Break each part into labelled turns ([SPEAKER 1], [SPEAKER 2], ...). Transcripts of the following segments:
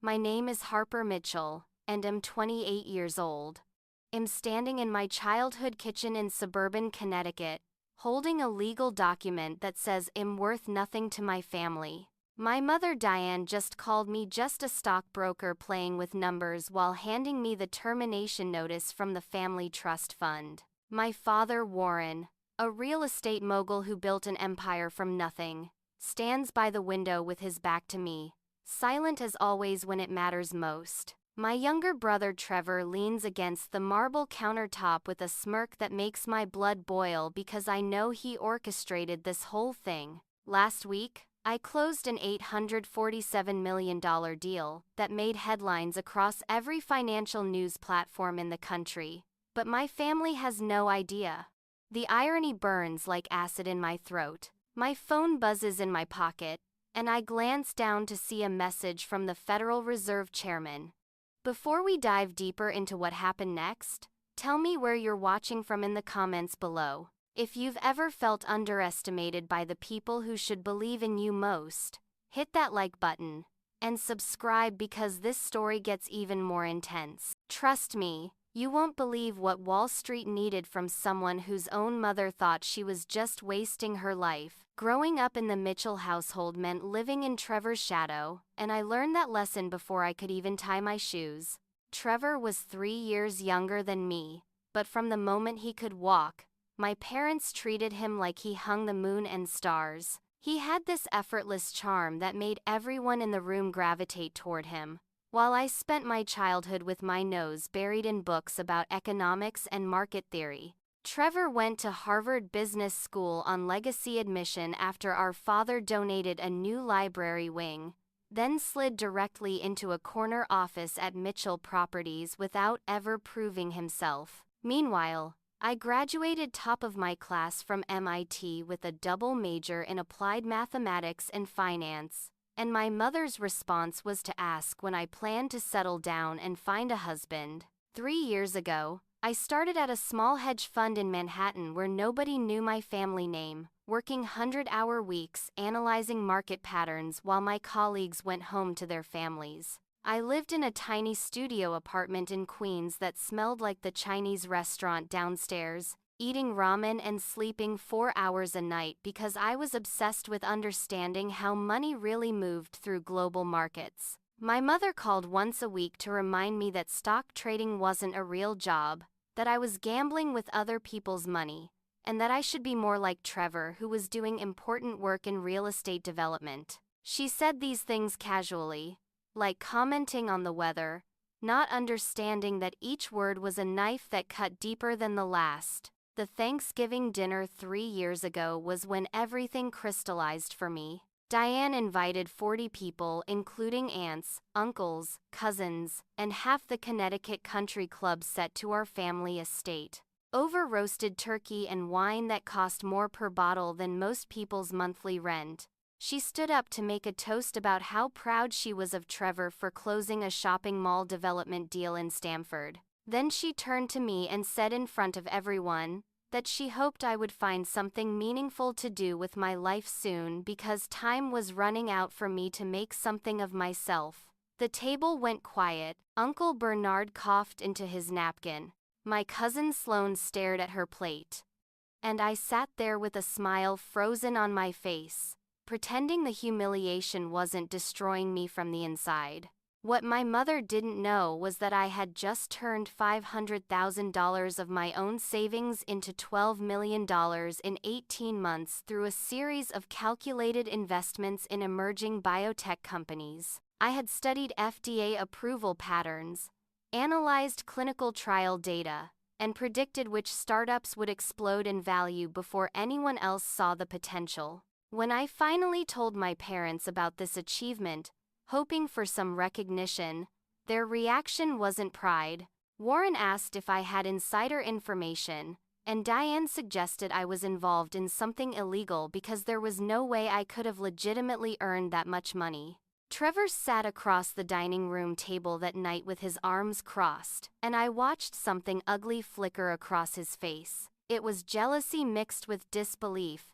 [SPEAKER 1] My name is Harper Mitchell, and am 28 years old. I'm standing in my childhood kitchen in suburban Connecticut, holding a legal document that says I'm worth nothing to my family. My mother Diane just called me just a stockbroker playing with numbers while handing me the termination notice from the family trust fund. My father Warren, a real estate mogul who built an empire from nothing, stands by the window with his back to me, silent as always when it matters most. My younger brother Trevor leans against the marble countertop with a smirk that makes my blood boil because I know he orchestrated this whole thing. Last week, I closed an $847 million deal that made headlines across every financial news platform in the country, but my family has no idea. The irony burns like acid in my throat. My phone buzzes in my pocket, and I glance down to see a message from the Federal Reserve Chairman. Before we dive deeper into what happened next, tell me where you're watching from in the comments below. If you've ever felt underestimated by the people who should believe in you most, hit that like button and subscribe because this story gets even more intense. Trust me, you won't believe what Wall Street needed from someone whose own mother thought she was just wasting her life. Growing up in the Mitchell household meant living in Trevor's shadow, and I learned that lesson before I could even tie my shoes. Trevor was 3 years younger than me, but from the moment he could walk, my parents treated him like he hung the moon and stars. He had this effortless charm that made everyone in the room gravitate toward him. While I spent my childhood with my nose buried in books about economics and market theory, Trevor went to Harvard Business School on legacy admission after our father donated a new library wing, then slid directly into a corner office at Mitchell Properties without ever proving himself. Meanwhile, I graduated top of my class from MIT with a double major in applied mathematics and finance, and my mother's response was to ask when I planned to settle down and find a husband. 3 years ago, I started at a small hedge fund in Manhattan where nobody knew my family name, working 100-hour weeks analyzing market patterns while my colleagues went home to their families. I lived in a tiny studio apartment in Queens that smelled like the Chinese restaurant downstairs, eating ramen and sleeping 4 hours a night because I was obsessed with understanding how money really moved through global markets. My mother called once a week to remind me that stock trading wasn't a real job, that I was gambling with other people's money, and that I should be more like Trevor, who was doing important work in real estate development. She said these things casually, like commenting on the weather, not understanding that each word was a knife that cut deeper than the last. The Thanksgiving dinner 3 years ago was when everything crystallized for me. Diane invited 40 people, including aunts, uncles, cousins, and half the Connecticut Country Club set to our family estate. Over roasted turkey and wine that cost more per bottle than most people's monthly rent. She stood up to make a toast about how proud she was of Trevor for closing a shopping mall development deal in Stamford. Then she turned to me and said in front of everyone that she hoped I would find something meaningful to do with my life soon because time was running out for me to make something of myself. The table went quiet. Uncle Bernard coughed into his napkin. My cousin Sloane stared at her plate. And I sat there with a smile frozen on my face, pretending the humiliation wasn't destroying me from the inside. What my mother didn't know was that I had just turned $500,000 of my own savings into $12 million in 18 months through a series of calculated investments in emerging biotech companies. I had studied FDA approval patterns, analyzed clinical trial data, and predicted which startups would explode in value before anyone else saw the potential. When I finally told my parents about this achievement, hoping for some recognition, their reaction wasn't pride. Warren asked if I had insider information, and Diane suggested I was involved in something illegal because there was no way I could have legitimately earned that much money. Trevor sat across the dining room table that night with his arms crossed, and I watched something ugly flicker across his face. It was jealousy mixed with disbelief,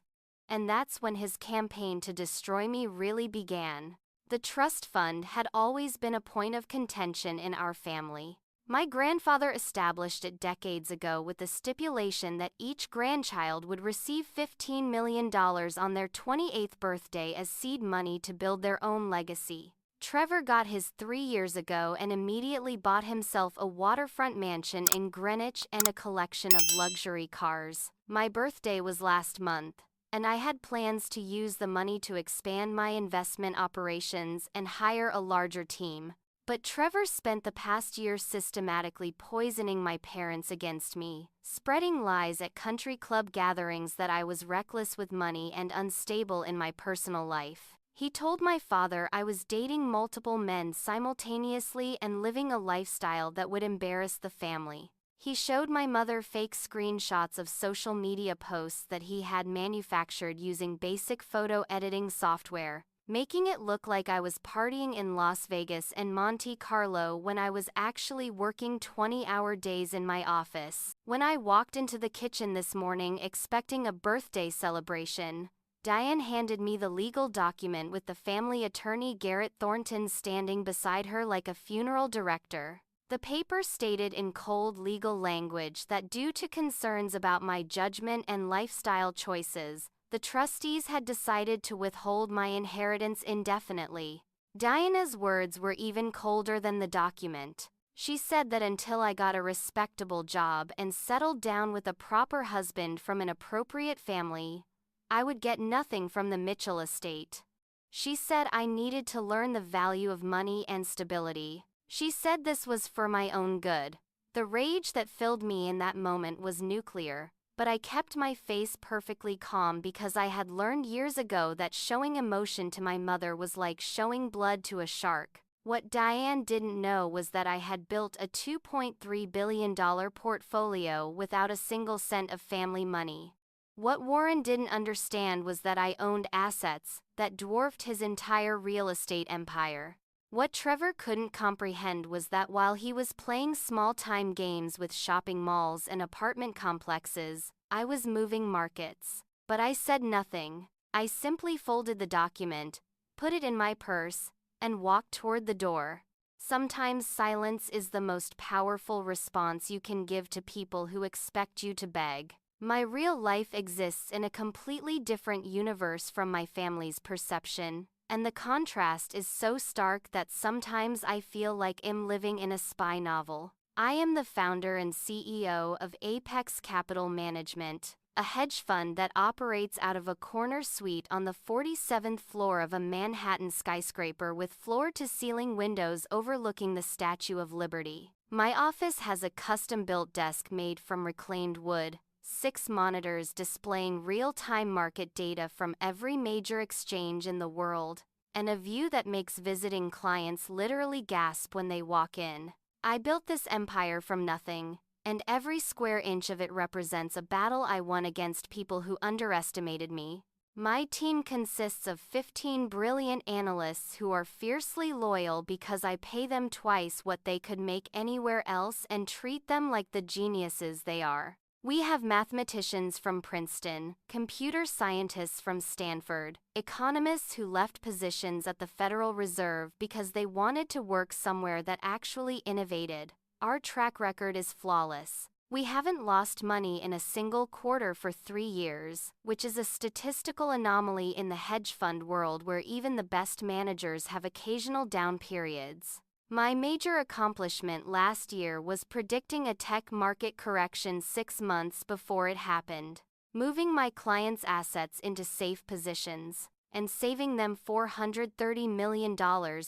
[SPEAKER 1] and that's when his campaign to destroy me really began. The trust fund had always been a point of contention in our family. My grandfather established it decades ago with the stipulation that each grandchild would receive $15 million on their 28th birthday as seed money to build their own legacy. Trevor got his 3 years ago and immediately bought himself a waterfront mansion in Greenwich and a collection of luxury cars. My birthday was last month, and I had plans to use the money to expand my investment operations and hire a larger team. But Trevor spent the past year systematically poisoning my parents against me, spreading lies at country club gatherings that I was reckless with money and unstable in my personal life. He told my father I was dating multiple men simultaneously and living a lifestyle that would embarrass the family. He showed my mother fake screenshots of social media posts that he had manufactured using basic photo editing software, making it look like I was partying in Las Vegas and Monte Carlo when I was actually working 20-hour days in my office. When I walked into the kitchen this morning expecting a birthday celebration, Diane handed me the legal document with the family attorney Garrett Thornton standing beside her like a funeral director. The paper stated in cold legal language that due to concerns about my judgment and lifestyle choices, the trustees had decided to withhold my inheritance indefinitely. Diana's words were even colder than the document. She said that until I got a respectable job and settled down with a proper husband from an appropriate family, I would get nothing from the Mitchell estate. She said I needed to learn the value of money and stability. She said this was for my own good. The rage that filled me in that moment was nuclear, but I kept my face perfectly calm because I had learned years ago that showing emotion to my mother was like showing blood to a shark. What Diane didn't know was that I had built a $2.3 billion portfolio without a single cent of family money. What Warren didn't understand was that I owned assets that dwarfed his entire real estate empire. What Trevor couldn't comprehend was that while he was playing small-time games with shopping malls and apartment complexes, I was moving markets. But I said nothing. I simply folded the document, put it in my purse, and walked toward the door. Sometimes silence is the most powerful response you can give to people who expect you to beg. My real life exists in a completely different universe from my family's perception, and the contrast is so stark that sometimes I feel like I'm living in a spy novel. I am the founder and CEO of Apex Capital Management, a hedge fund that operates out of a corner suite on the 47th floor of a Manhattan skyscraper with floor-to-ceiling windows overlooking the Statue of Liberty. My office has a custom-built desk made from reclaimed wood, 6 monitors displaying real-time market data from every major exchange in the world, and a view that makes visiting clients literally gasp when they walk in. I built this empire from nothing, and every square inch of it represents a battle I won against people who underestimated me. My team consists of 15 brilliant analysts who are fiercely loyal because I pay them twice what they could make anywhere else and treat them like the geniuses they are. We have mathematicians from Princeton, computer scientists from Stanford, economists who left positions at the Federal Reserve because they wanted to work somewhere that actually innovated. Our track record is flawless. We haven't lost money in a single quarter for 3 years, which is a statistical anomaly in the hedge fund world where even the best managers have occasional down periods. My major accomplishment last year was predicting a tech market correction 6 months before it happened, moving my clients' assets into safe positions, and saving them $430 million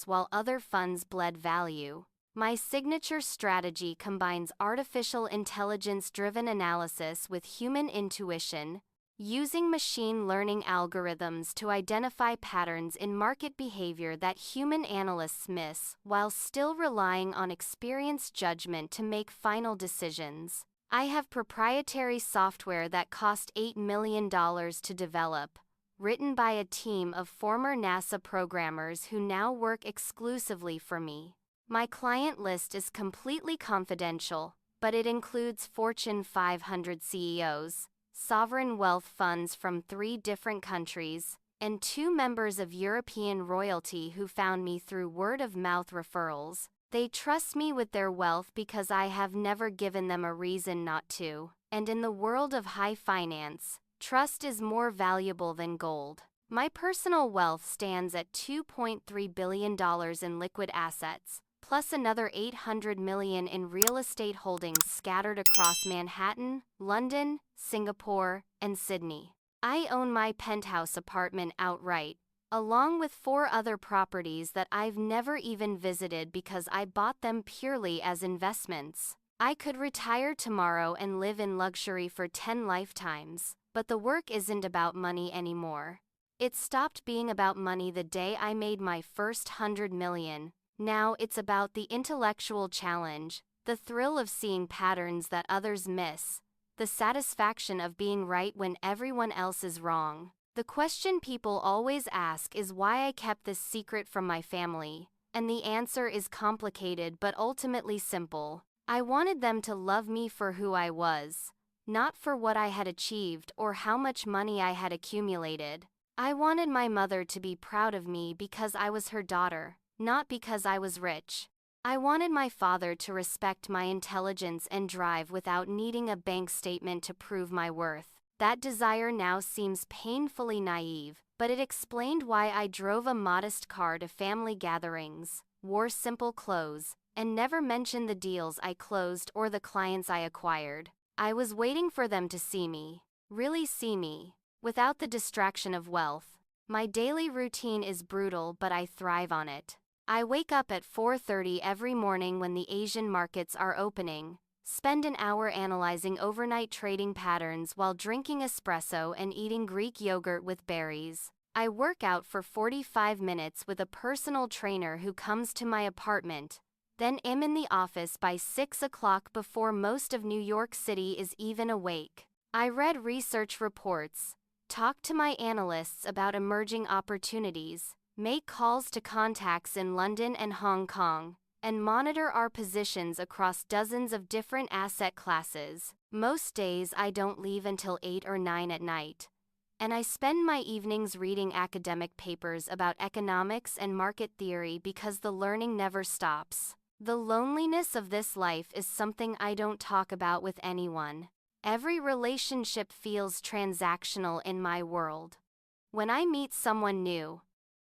[SPEAKER 1] while other funds bled value. My signature strategy combines artificial intelligence-driven analysis with human intuition, using machine learning algorithms to identify patterns in market behavior that human analysts miss, while still relying on experienced judgment to make final decisions. I have proprietary software that cost $8 million to develop, written by a team of former NASA programmers who now work exclusively for me. My client list is completely confidential, but it includes Fortune 500 CEOs, sovereign wealth funds from 3 different countries, and 2 members of European royalty who found me through word-of-mouth referrals. They trust me with their wealth because I have never given them a reason not to. And in the world of high finance, trust is more valuable than gold. My personal wealth stands at $2.3 billion in liquid assets, plus another $800 million in real estate holdings scattered across Manhattan, London, Singapore, and Sydney. I own my penthouse apartment outright, along with 4 other properties that I've never even visited because I bought them purely as investments. I could retire tomorrow and live in luxury for 10 lifetimes, but the work isn't about money anymore. It stopped being about money the day I made my first $100 million. Now it's about the intellectual challenge, the thrill of seeing patterns that others miss, the satisfaction of being right when everyone else is wrong. The question people always ask is why I kept this secret from my family, and the answer is complicated but ultimately simple. I wanted them to love me for who I was, not for what I had achieved or how much money I had accumulated. I wanted my mother to be proud of me because I was her daughter, not because I was rich. I wanted my father to respect my intelligence and drive without needing a bank statement to prove my worth. That desire now seems painfully naive, but it explained why I drove a modest car to family gatherings, wore simple clothes, and never mentioned the deals I closed or the clients I acquired. I was waiting for them to see me, really see me, without the distraction of wealth. My daily routine is brutal, but I thrive on it. I wake up at 4:30 every morning when the Asian markets are opening, spend an hour analyzing overnight trading patterns while drinking espresso and eating Greek yogurt with berries. I work out for 45 minutes with a personal trainer who comes to my apartment, then am in the office by 6 o'clock before most of New York City is even awake. I read research reports, talk to my analysts about emerging opportunities, make calls to contacts in London and Hong Kong, and monitor our positions across dozens of different asset classes. Most days I don't leave until 8 or 9 at night, and I spend my evenings reading academic papers about economics and market theory because the learning never stops. The loneliness of this life is something I don't talk about with anyone. Every relationship feels transactional in my world. When I meet someone new,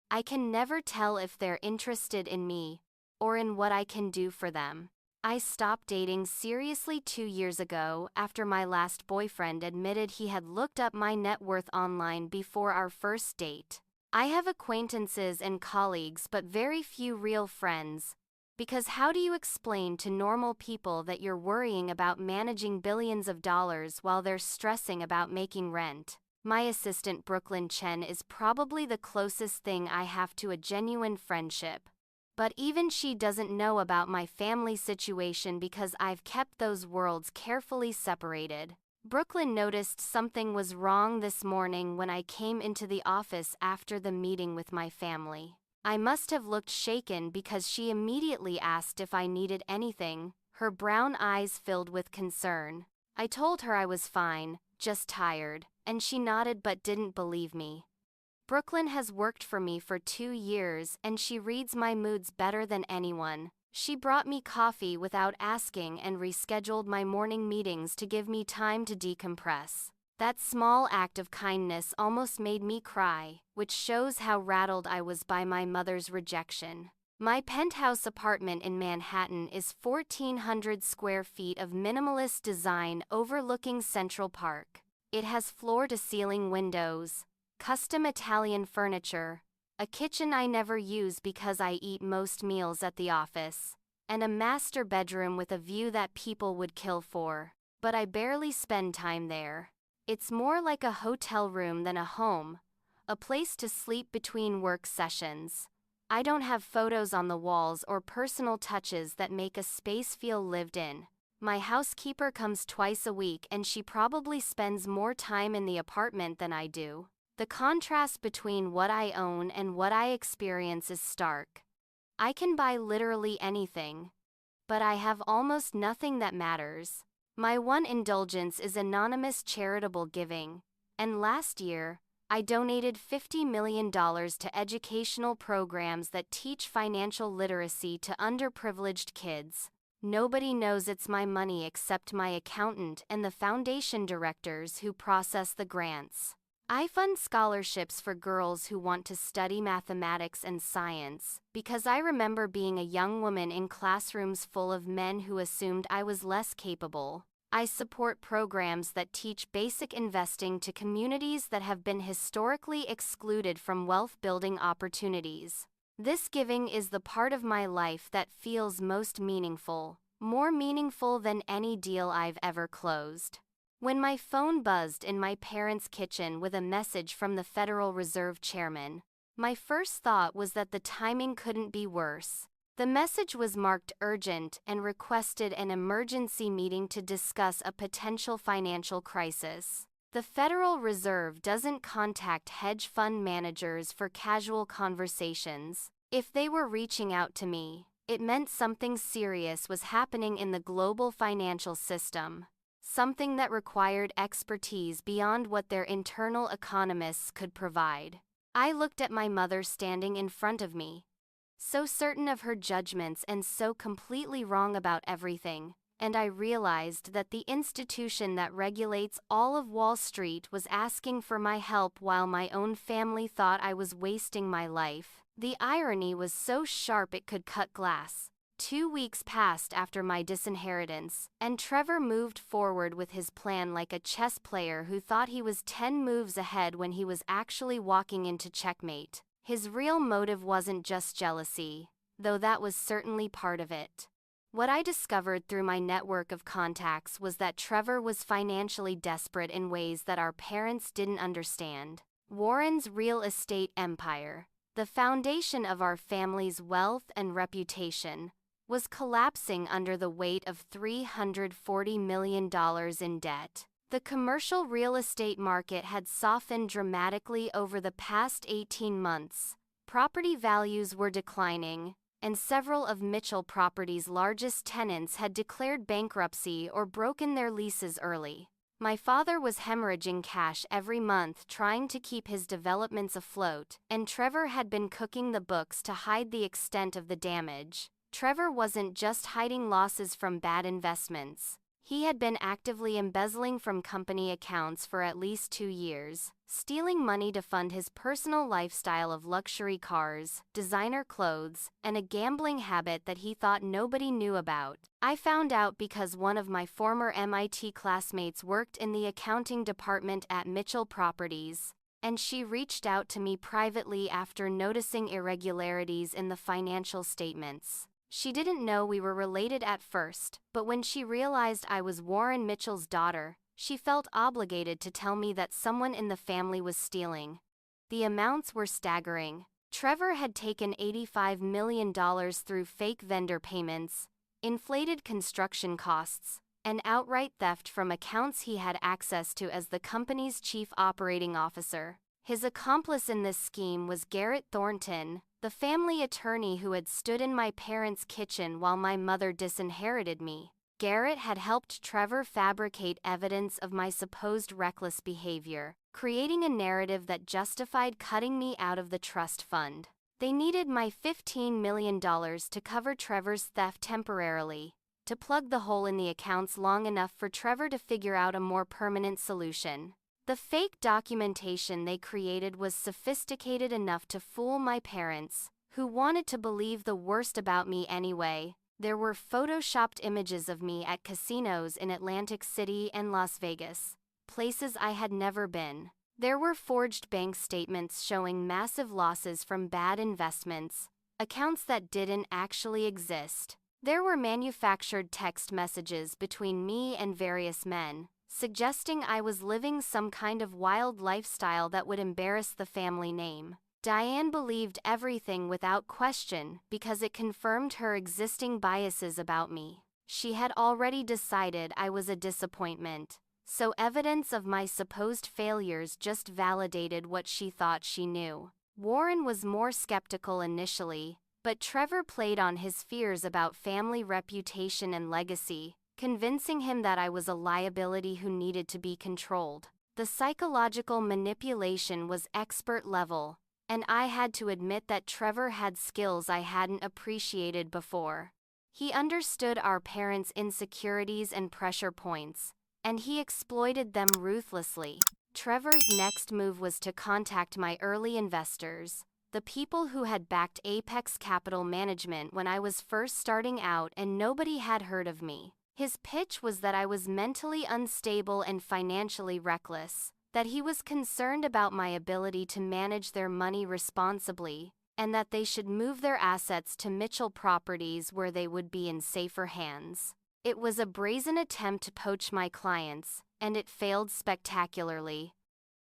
[SPEAKER 1] I can never tell if they're interested in me or in what I can do for them. I stopped dating seriously 2 years ago after my last boyfriend admitted he had looked up my net worth online before our first date. I have acquaintances and colleagues but very few real friends. Because how do you explain to normal people that you're worrying about managing billions of dollars while they're stressing about making rent? My assistant Brooklyn Chen is probably the closest thing I have to a genuine friendship. But even she doesn't know about my family situation because I've kept those worlds carefully separated. Brooklyn noticed something was wrong this morning when I came into the office after the meeting with my family. I must have looked shaken because she immediately asked if I needed anything, her brown eyes filled with concern. I told her I was fine, just tired, and she nodded but didn't believe me. Brooklyn has worked for me for 2 years and she reads my moods better than anyone. She brought me coffee without asking and rescheduled my morning meetings to give me time to decompress. That small act of kindness almost made me cry, which shows how rattled I was by my mother's rejection. My penthouse apartment in Manhattan is 1,400 square feet of minimalist design overlooking Central Park. It has floor-to-ceiling windows, custom Italian furniture, a kitchen I never use because I eat most meals at the office, and a master bedroom with a view that people would kill for. But I barely spend time there. It's more like a hotel room than a home, a place to sleep between work sessions. I don't have photos on the walls or personal touches that make a space feel lived in. My housekeeper comes twice a week and she probably spends more time in the apartment than I do. The contrast between what I own and what I experience is stark. I can buy literally anything, but I have almost nothing that matters. My one indulgence is anonymous charitable giving, and last year, I donated $50 million to educational programs that teach financial literacy to underprivileged kids. Nobody knows it's my money except my accountant and the foundation directors who process the grants. I fund scholarships for girls who want to study mathematics and science, because I remember being a young woman in classrooms full of men who assumed I was less capable. I support programs that teach basic investing to communities that have been historically excluded from wealth-building opportunities. This giving is the part of my life that feels most meaningful, more meaningful than any deal I've ever closed. When my phone buzzed in my parents' kitchen with a message from the Federal Reserve Chairman, my first thought was that the timing couldn't be worse. The message was marked urgent and requested an emergency meeting to discuss a potential financial crisis. The Federal Reserve doesn't contact hedge fund managers for casual conversations. If they were reaching out to me, it meant something serious was happening in the global financial system. Something that required expertise beyond what their internal economists could provide. I looked at my mother standing in front of me, so certain of her judgments and so completely wrong about everything, and I realized that the institution that regulates all of Wall Street was asking for my help while my own family thought I was wasting my life. The irony was so sharp it could cut glass. 2 weeks passed after my disinheritance, and Trevor moved forward with his plan like a chess player who thought he was 10 moves ahead when he was actually walking into checkmate. His real motive wasn't just jealousy, though that was certainly part of it. What I discovered through my network of contacts was that Trevor was financially desperate in ways that our parents didn't understand. Warren's real estate empire, the foundation of our family's wealth and reputation, was collapsing under the weight of $340 million in debt. The commercial real estate market had softened dramatically over the past 18 months. Property values were declining, and several of Mitchell Properties' largest tenants had declared bankruptcy or broken their leases early. My father was hemorrhaging cash every month trying to keep his developments afloat, and Trevor had been cooking the books to hide the extent of the damage. Trevor wasn't just hiding losses from bad investments. He had been actively embezzling from company accounts for at least 2 years, stealing money to fund his personal lifestyle of luxury cars, designer clothes, and a gambling habit that he thought nobody knew about. I found out because one of my former MIT classmates worked in the accounting department at Mitchell Properties, and she reached out to me privately after noticing irregularities in the financial statements. She didn't know we were related at first, but when she realized I was Warren Mitchell's daughter, she felt obligated to tell me that someone in the family was stealing. The amounts were staggering. Trevor had taken $85 million through fake vendor payments, inflated construction costs, and outright theft from accounts he had access to as the company's chief operating officer. His accomplice in this scheme was Garrett Thornton, the family attorney who had stood in my parents' kitchen while my mother disinherited me. Garrett had helped Trevor fabricate evidence of my supposed reckless behavior, creating a narrative that justified cutting me out of the trust fund. They needed my $15 million to cover Trevor's theft temporarily, to plug the hole in the accounts long enough for Trevor to figure out a more permanent solution. The fake documentation they created was sophisticated enough to fool my parents, who wanted to believe the worst about me anyway. There were photoshopped images of me at casinos in Atlantic City and Las Vegas, places I had never been. There were forged bank statements showing massive losses from bad investments, accounts that didn't actually exist. There were manufactured text messages between me and various men, suggesting I was living some kind of wild lifestyle that would embarrass the family name. Diane believed everything without question because it confirmed her existing biases about me. She had already decided I was a disappointment, so evidence of my supposed failures just validated what she thought she knew. Warren was more skeptical initially, but Trevor played on his fears about family reputation and legacy, convincing him that I was a liability who needed to be controlled. The psychological manipulation was expert level, and I had to admit that Trevor had skills I hadn't appreciated before. He understood our parents' insecurities and pressure points, and he exploited them ruthlessly. Trevor's next move was to contact my early investors, the people who had backed Apex Capital Management when I was first starting out and nobody had heard of me. His pitch was that I was mentally unstable and financially reckless, that he was concerned about my ability to manage their money responsibly, and that they should move their assets to Mitchell Properties where they would be in safer hands. It was a brazen attempt to poach my clients, and it failed spectacularly.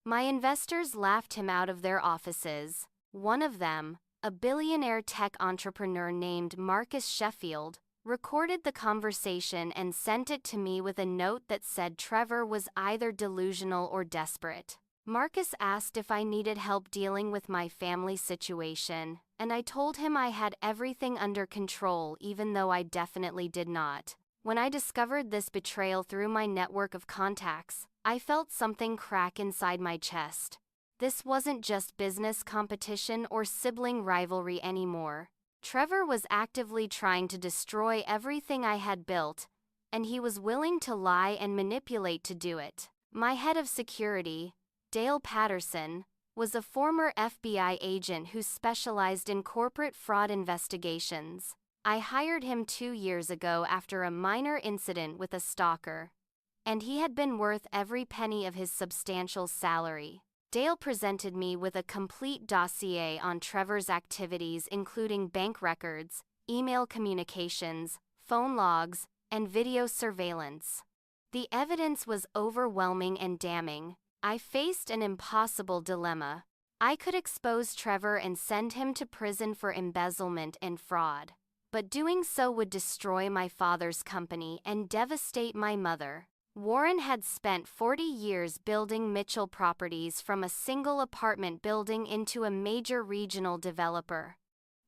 [SPEAKER 1] My investors laughed him out of their offices. One of them, a billionaire tech entrepreneur named Marcus Sheffield, recorded the conversation and sent it to me with a note that said Trevor was either delusional or desperate. Marcus asked if I needed help dealing with my family situation, and I told him I had everything under control even though I definitely did not. When I discovered this betrayal through my network of contacts, I felt something crack inside my chest. This wasn't just business competition or sibling rivalry anymore. Trevor was actively trying to destroy everything I had built, and he was willing to lie and manipulate to do it. My head of security, Dale Patterson, was a former FBI agent who specialized in corporate fraud investigations. I hired him 2 years ago after a minor incident with a stalker, and he had been worth every penny of his substantial salary. Dale presented me with a complete dossier on Trevor's activities, including bank records, email communications, phone logs, and video surveillance. The evidence was overwhelming and damning. I faced an impossible dilemma. I could expose Trevor and send him to prison for embezzlement and fraud, but doing so would destroy my father's company and devastate my mother. Warren had spent 40 years building Mitchell Properties from a single apartment building into a major regional developer.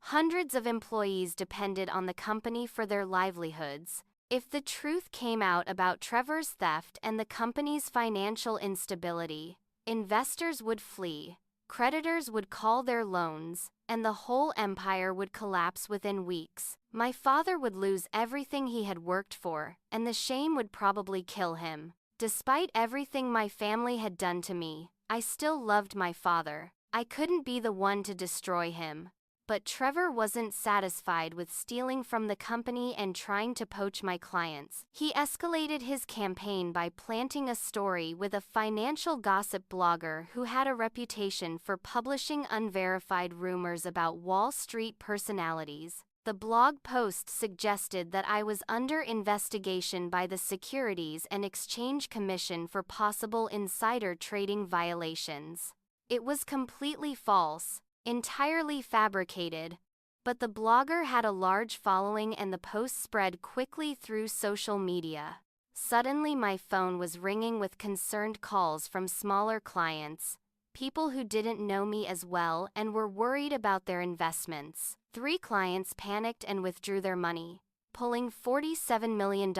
[SPEAKER 1] Hundreds of employees depended on the company for their livelihoods. If the truth came out about Trevor's theft and the company's financial instability, investors would flee, creditors would call their loans, and the whole empire would collapse within weeks. My father would lose everything he had worked for, and the shame would probably kill him. Despite everything my family had done to me, I still loved my father. I couldn't be the one to destroy him. But Trevor wasn't satisfied with stealing from the company and trying to poach my clients. He escalated his campaign by planting a story with a financial gossip blogger who had a reputation for publishing unverified rumors about Wall Street personalities. The blog post suggested that I was under investigation by the Securities and Exchange Commission for possible insider trading violations. It was completely false, entirely fabricated, but the blogger had a large following and the post spread quickly through social media. Suddenly my phone was ringing with concerned calls from smaller clients, people who didn't know me as well and were worried about their investments. 3 clients panicked and withdrew their money, pulling $47 million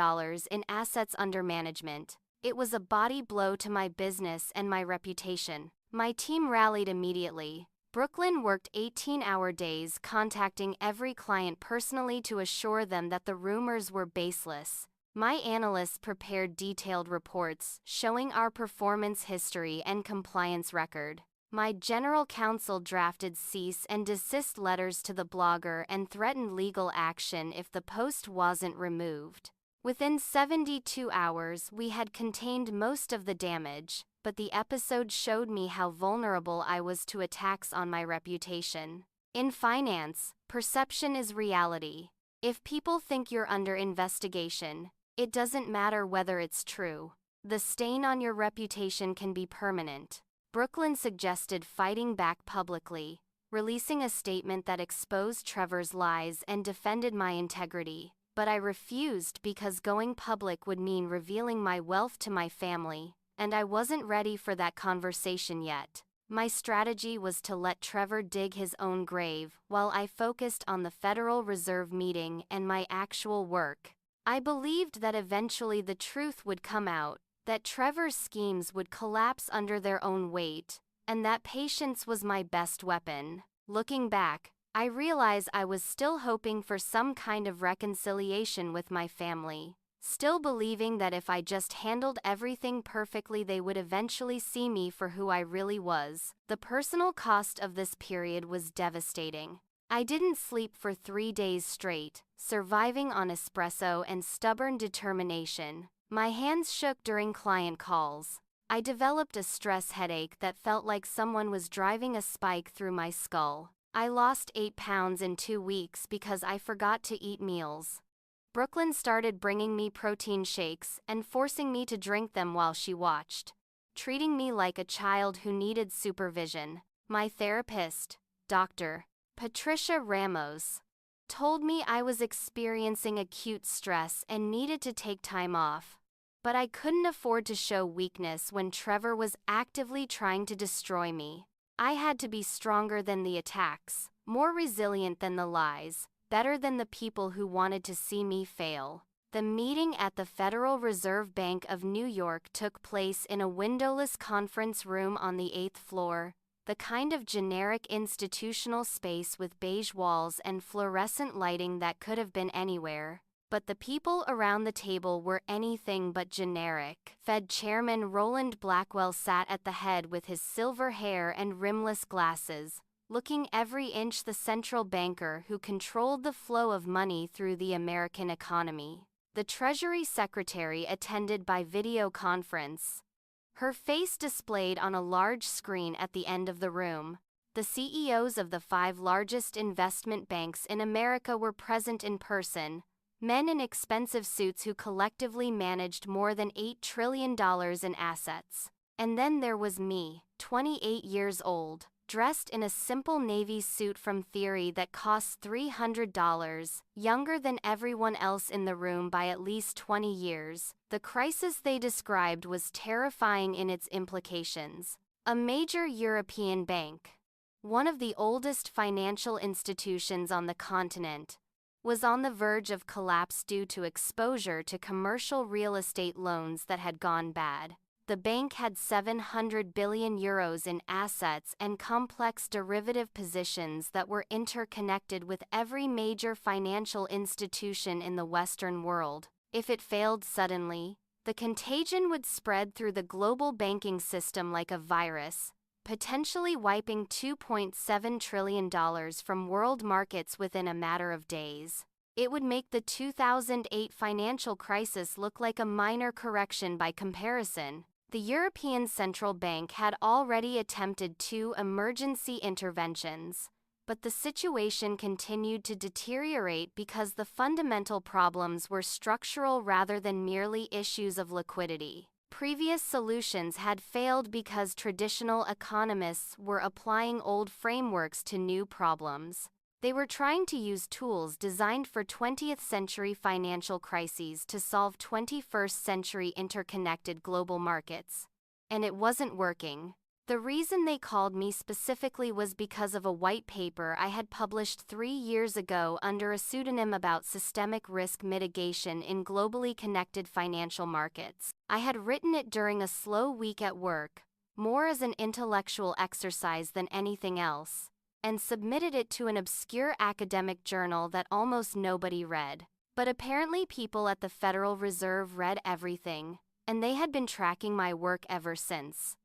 [SPEAKER 1] in assets under management. It was a body blow to my business and my reputation. My team rallied immediately. Brooklyn worked 18-hour days contacting every client personally to assure them that the rumors were baseless. My analysts prepared detailed reports showing our performance history and compliance record. My general counsel drafted cease and desist letters to the blogger and threatened legal action if the post wasn't removed. Within 72 hours, we had contained most of the damage, but the episode showed me how vulnerable I was to attacks on my reputation. In finance, perception is reality. If people think you're under investigation, it doesn't matter whether it's true. The stain on your reputation can be permanent. Brooklyn suggested fighting back publicly, releasing a statement that exposed Trevor's lies and defended my integrity, but I refused because going public would mean revealing my wealth to my family, and I wasn't ready for that conversation yet. My strategy was to let Trevor dig his own grave while I focused on the Federal Reserve meeting and my actual work. I believed that eventually the truth would come out, that Trevor's schemes would collapse under their own weight, and that patience was my best weapon. Looking back, I realize I was still hoping for some kind of reconciliation with my family, still believing that if I just handled everything perfectly they would eventually see me for who I really was. The personal cost of this period was devastating. I didn't sleep for 3 days straight, surviving on espresso and stubborn determination. My hands shook during client calls. I developed a stress headache that felt like someone was driving a spike through my skull. I lost 8 pounds in 2 weeks because I forgot to eat meals. Brooklyn started bringing me protein shakes and forcing me to drink them while she watched, treating me like a child who needed supervision. My therapist, Dr. Patricia Ramos, told me I was experiencing acute stress and needed to take time off. But I couldn't afford to show weakness when Trevor was actively trying to destroy me. I had to be stronger than the attacks, more resilient than the lies, better than the people who wanted to see me fail. The meeting at the Federal Reserve Bank of New York took place in a windowless conference room on the 8th floor, the kind of generic institutional space with beige walls and fluorescent lighting that could have been anywhere. But the people around the table were anything but generic. Fed Chairman Roland Blackwell sat at the head with his silver hair and rimless glasses, looking every inch the central banker who controlled the flow of money through the American economy. The Treasury Secretary attended by video conference, her face displayed on a large screen at the end of the room. The CEOs of the 5 largest investment banks in America were present in person, men in expensive suits who collectively managed more than $8 trillion in assets. And then there was me, 28 years old, dressed in a simple navy suit from Theory that costs $300, younger than everyone else in the room by at least 20 years. The crisis they described was terrifying in its implications. A major European bank, one of the oldest financial institutions on the continent, was on the verge of collapse due to exposure to commercial real estate loans that had gone bad. The bank had 700 billion euros in assets and complex derivative positions that were interconnected with every major financial institution in the Western world. If it failed suddenly, the contagion would spread through the global banking system like a virus, potentially wiping $2.7 trillion from world markets within a matter of days. It would make the 2008 financial crisis look like a minor correction by comparison. The European Central Bank had already attempted 2 emergency interventions, but the situation continued to deteriorate because the fundamental problems were structural rather than merely issues of liquidity. Previous solutions had failed because traditional economists were applying old frameworks to new problems. They were trying to use tools designed for 20th century financial crises to solve 21st century interconnected global markets. And it wasn't working. The reason they called me specifically was because of a white paper I had published 3 years ago under a pseudonym about systemic risk mitigation in globally connected financial markets. I had written it during a slow week at work, more as an intellectual exercise than anything else, and submitted it to an obscure academic journal that almost nobody read. But apparently people at the Federal Reserve read everything, and they had been tracking my work ever since.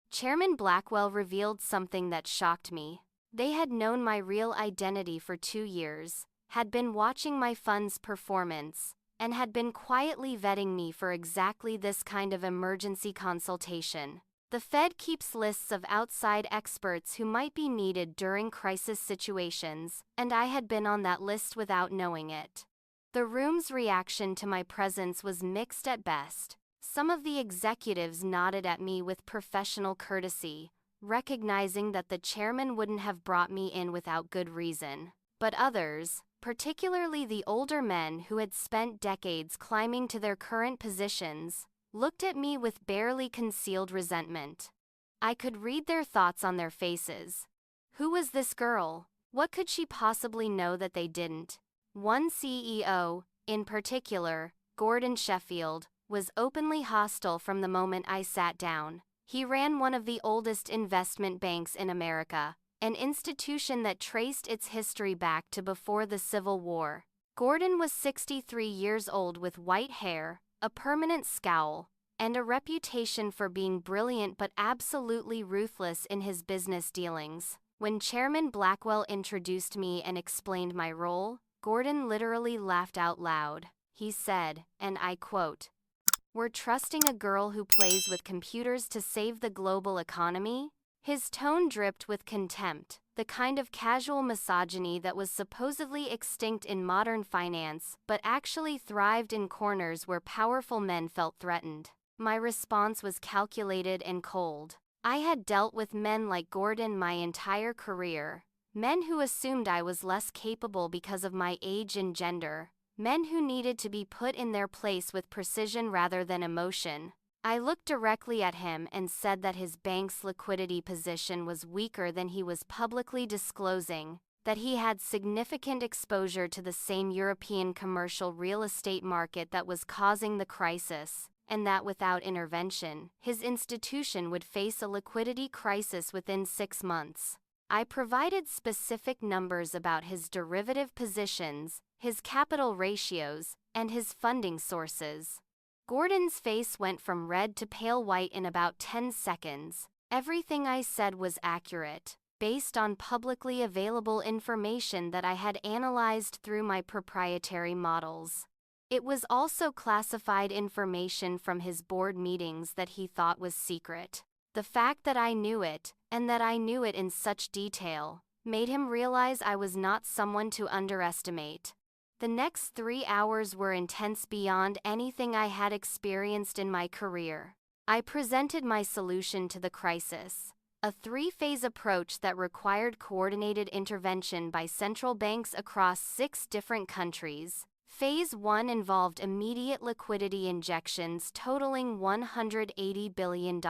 [SPEAKER 1] Chairman Blackwell revealed something that shocked me. They had known my real identity for 2 years, had been watching my fund's performance, and had been quietly vetting me for exactly this kind of emergency consultation. The Fed keeps lists of outside experts who might be needed during crisis situations, and I had been on that list without knowing it. The room's reaction to my presence was mixed at best. Some of the executives nodded at me with professional courtesy, recognizing that the chairman wouldn't have brought me in without good reason. But others, particularly the older men who had spent decades climbing to their current positions, looked at me with barely concealed resentment. I could read their thoughts on their faces. Who was this girl? What could she possibly know that they didn't? One CEO, in particular, Gordon Sheffield, was openly hostile from the moment I sat down. He ran one of the oldest investment banks in America, an institution that traced its history back to before the Civil War. Gordon was 63 years old with white hair, a permanent scowl, and a reputation for being brilliant but absolutely ruthless in his business dealings. When Chairman Blackwell introduced me and explained my role, Gordon literally laughed out loud. He said, and I quote, "We're trusting a girl who plays with computers to save the global economy?" His tone dripped with contempt, the kind of casual misogyny that was supposedly extinct in modern finance, but actually thrived in corners where powerful men felt threatened. My response was calculated and cold. I had dealt with men like Gordon my entire career, men who assumed I was less capable because of my age and gender, men who needed to be put in their place with precision rather than emotion. I looked directly at him and said that his bank's liquidity position was weaker than he was publicly disclosing, that he had significant exposure to the same European commercial real estate market that was causing the crisis, and that without intervention, his institution would face a liquidity crisis within 6 months. I provided specific numbers about his derivative positions, his capital ratios, and his funding sources. Gordon's face went from red to pale white in about 10 seconds. Everything I said was accurate, based on publicly available information that I had analyzed through my proprietary models. It was also classified information from his board meetings that he thought was secret. The fact that I knew it, and that I knew it in such detail, made him realize I was not someone to underestimate. The next 3 hours were intense beyond anything I had experienced in my career. I presented my solution to the crisis, a 3-phase approach that required coordinated intervention by central banks across 6 different countries. Phase 1 involved immediate liquidity injections totaling $180 billion,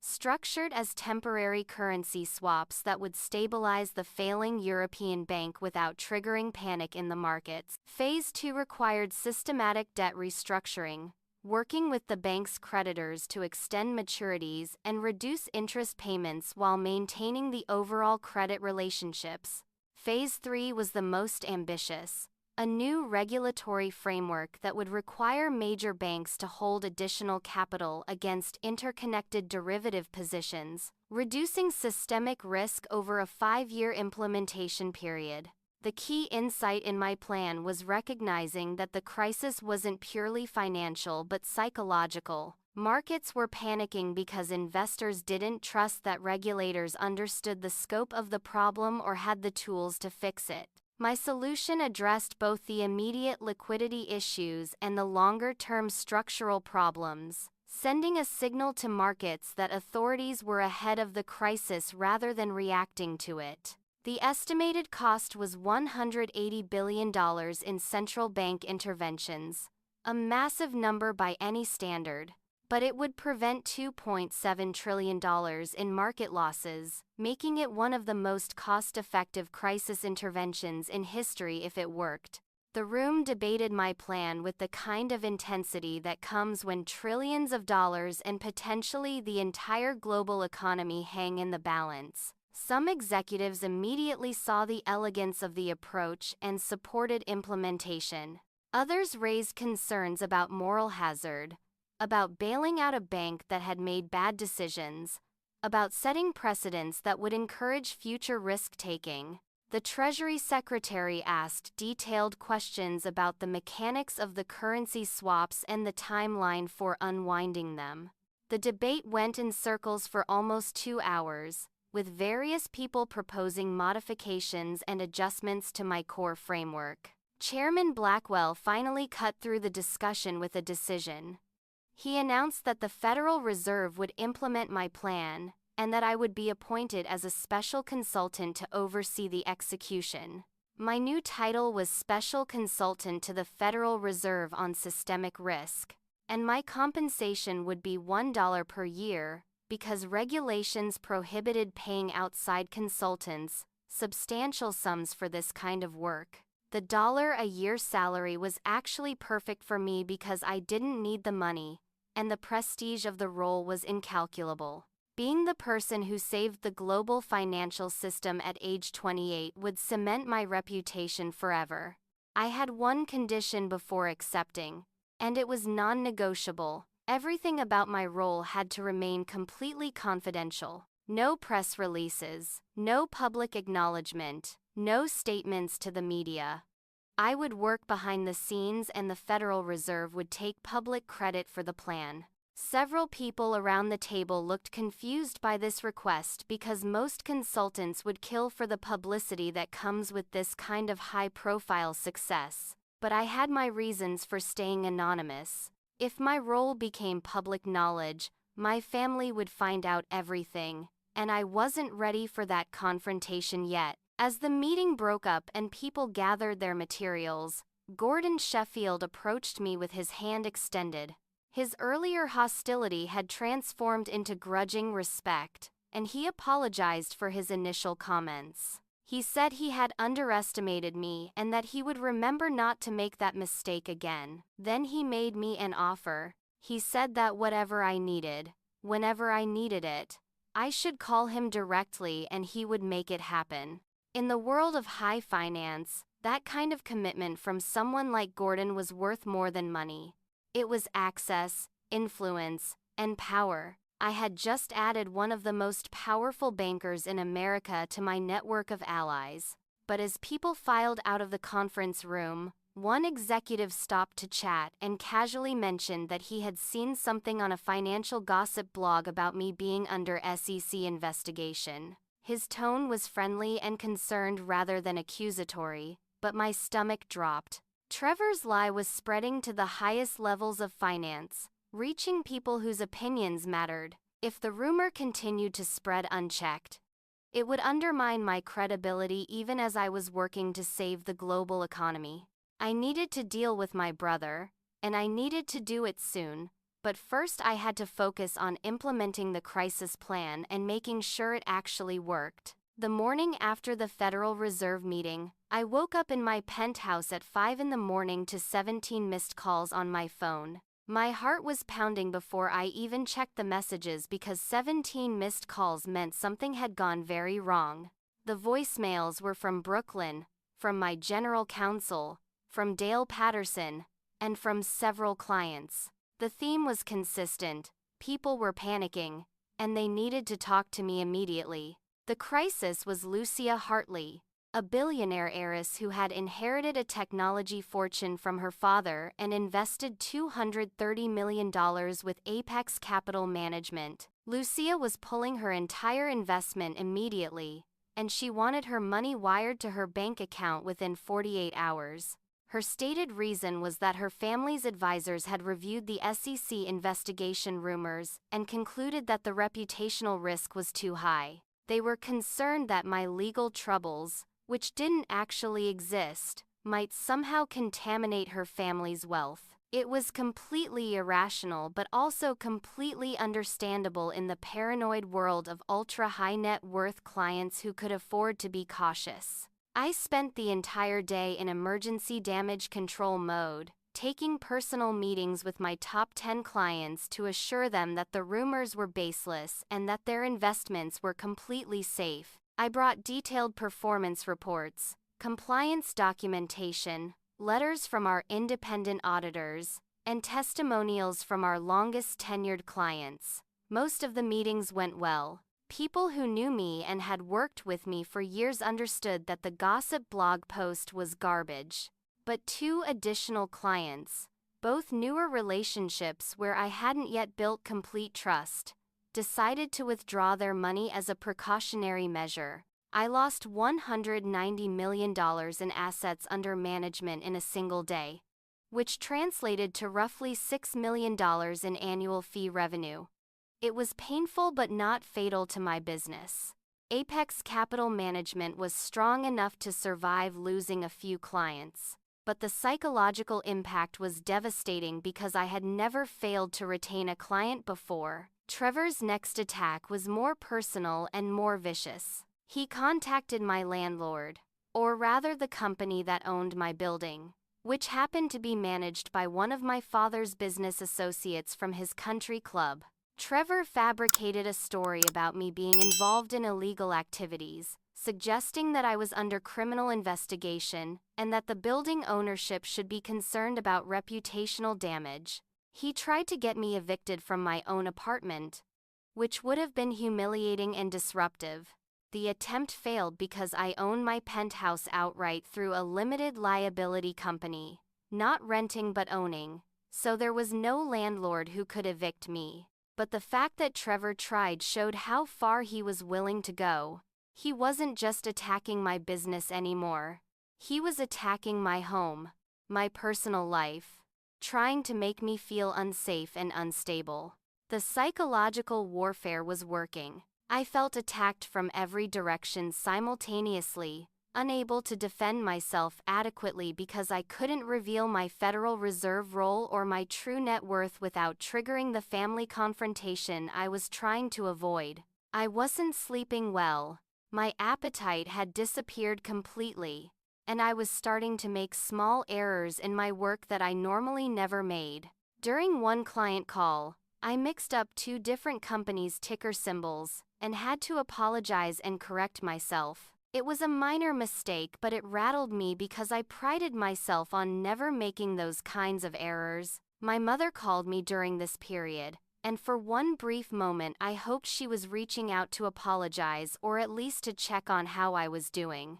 [SPEAKER 1] structured as temporary currency swaps that would stabilize the failing European bank without triggering panic in the markets. Phase 2 required systematic debt restructuring, working with the bank's creditors to extend maturities and reduce interest payments while maintaining the overall credit relationships. Phase 3 was the most ambitious, a new regulatory framework that would require major banks to hold additional capital against interconnected derivative positions, reducing systemic risk over a 5-year implementation period. The key insight in my plan was recognizing that the crisis wasn't purely financial but psychological. Markets were panicking because investors didn't trust that regulators understood the scope of the problem or had the tools to fix it. My solution addressed both the immediate liquidity issues and the longer-term structural problems, sending a signal to markets that authorities were ahead of the crisis rather than reacting to it. The estimated cost was $180 billion in central bank interventions, a massive number by any standard, but it would prevent $2.7 trillion in market losses, making it one of the most cost-effective crisis interventions in history if it worked. The room debated my plan with the kind of intensity that comes when trillions of dollars and potentially the entire global economy hang in the balance. Some executives immediately saw the elegance of the approach and supported implementation. Others raised concerns about moral hazard, about bailing out a bank that had made bad decisions, about setting precedents that would encourage future risk-taking. The Treasury Secretary asked detailed questions about the mechanics of the currency swaps and the timeline for unwinding them. The debate went in circles for almost 2 hours, with various people proposing modifications and adjustments to my core framework. Chairman Blackwell finally cut through the discussion with a decision. He announced that the Federal Reserve would implement my plan, and that I would be appointed as a special consultant to oversee the execution. My new title was Special Consultant to the Federal Reserve on Systemic Risk, and my compensation would be $1 per year, because regulations prohibited paying outside consultants substantial sums for this kind of work. The $1 a year salary was actually perfect for me because I didn't need the money, and the prestige of the role was incalculable. Being the person who saved the global financial system at age 28 would cement my reputation forever. I had one condition before accepting, and it was non-negotiable. Everything about my role had to remain completely confidential. No press releases, no public acknowledgement, no statements to the media. I would work behind the scenes and the Federal Reserve would take public credit for the plan. Several people around the table looked confused by this request because most consultants would kill for the publicity that comes with this kind of high-profile success. But I had my reasons for staying anonymous. If my role became public knowledge, my family would find out everything, and I wasn't ready for that confrontation yet. As the meeting broke up and people gathered their materials, Gordon Sheffield approached me with his hand extended. His earlier hostility had transformed into grudging respect, and he apologized for his initial comments. He said he had underestimated me and that he would remember not to make that mistake again. Then he made me an offer. He said that whatever I needed, whenever I needed it, I should call him directly and he would make it happen. In the world of high finance, that kind of commitment from someone like Gordon was worth more than money. It was access, influence, and power. I had just added one of the most powerful bankers in America to my network of allies. But as people filed out of the conference room, one executive stopped to chat and casually mentioned that he had seen something on a financial gossip blog about me being under SEC investigation. His tone was friendly and concerned rather than accusatory, but my stomach dropped. Trevor's lie was spreading to the highest levels of finance, reaching people whose opinions mattered. If the rumor continued to spread unchecked, it would undermine my credibility even as I was working to save the global economy. I needed to deal with my brother, and I needed to do it soon. But first I had to focus on implementing the crisis plan and making sure it actually worked. The morning after the Federal Reserve meeting, I woke up in my penthouse at 5 a.m. to 17 missed calls on my phone. My heart was pounding before I even checked the messages because 17 missed calls meant something had gone very wrong. The voicemails were from Brooklyn, from my general counsel, from Dale Patterson, and from several clients. The theme was consistent. People were panicking, and they needed to talk to me immediately. The crisis was Lucia Hartley, a billionaire heiress who had inherited a technology fortune from her father and invested $230 million with Apex Capital Management. Lucia was pulling her entire investment immediately, and she wanted her money wired to her bank account within 48 hours. Her stated reason was that her family's advisors had reviewed the SEC investigation rumors and concluded that the reputational risk was too high. They were concerned that my legal troubles, which didn't actually exist, might somehow contaminate her family's wealth. It was completely irrational but also completely understandable in the paranoid world of ultra-high net worth clients who could afford to be cautious. I spent the entire day in emergency damage control mode, taking personal meetings with my top 10 clients to assure them that the rumors were baseless and that their investments were completely safe. I brought detailed performance reports, compliance documentation, letters from our independent auditors, and testimonials from our longest tenured clients. Most of the meetings went well. People who knew me and had worked with me for years understood that the gossip blog post was garbage. But 2 additional clients, both newer relationships where I hadn't yet built complete trust, decided to withdraw their money as a precautionary measure. I lost $190 million in assets under management in a single day, which translated to roughly $6 million in annual fee revenue. It was painful but not fatal to my business. Apex Capital Management was strong enough to survive losing a few clients, but the psychological impact was devastating because I had never failed to retain a client before. Trevor's next attack was more personal and more vicious. He contacted my landlord, or rather the company that owned my building, which happened to be managed by one of my father's business associates from his country club. Trevor fabricated a story about me being involved in illegal activities, suggesting that I was under criminal investigation and that the building ownership should be concerned about reputational damage. He tried to get me evicted from my own apartment, which would have been humiliating and disruptive. The attempt failed because I own my penthouse outright through a limited liability company, not renting but owning, so there was no landlord who could evict me. But the fact that Trevor tried showed how far he was willing to go. He wasn't just attacking my business anymore. He was attacking my home, my personal life, trying to make me feel unsafe and unstable. The psychological warfare was working. I felt attacked from every direction simultaneously, unable to defend myself adequately because I couldn't reveal my Federal Reserve role or my true net worth without triggering the family confrontation I was trying to avoid. I wasn't sleeping well. My appetite had disappeared completely, and I was starting to make small errors in my work that I normally never made. During one client call, I mixed up two different companies' ticker symbols and had to apologize and correct myself. It was a minor mistake, but it rattled me because I prided myself on never making those kinds of errors. My mother called me during this period, and for one brief moment I hoped she was reaching out to apologize or at least to check on how I was doing.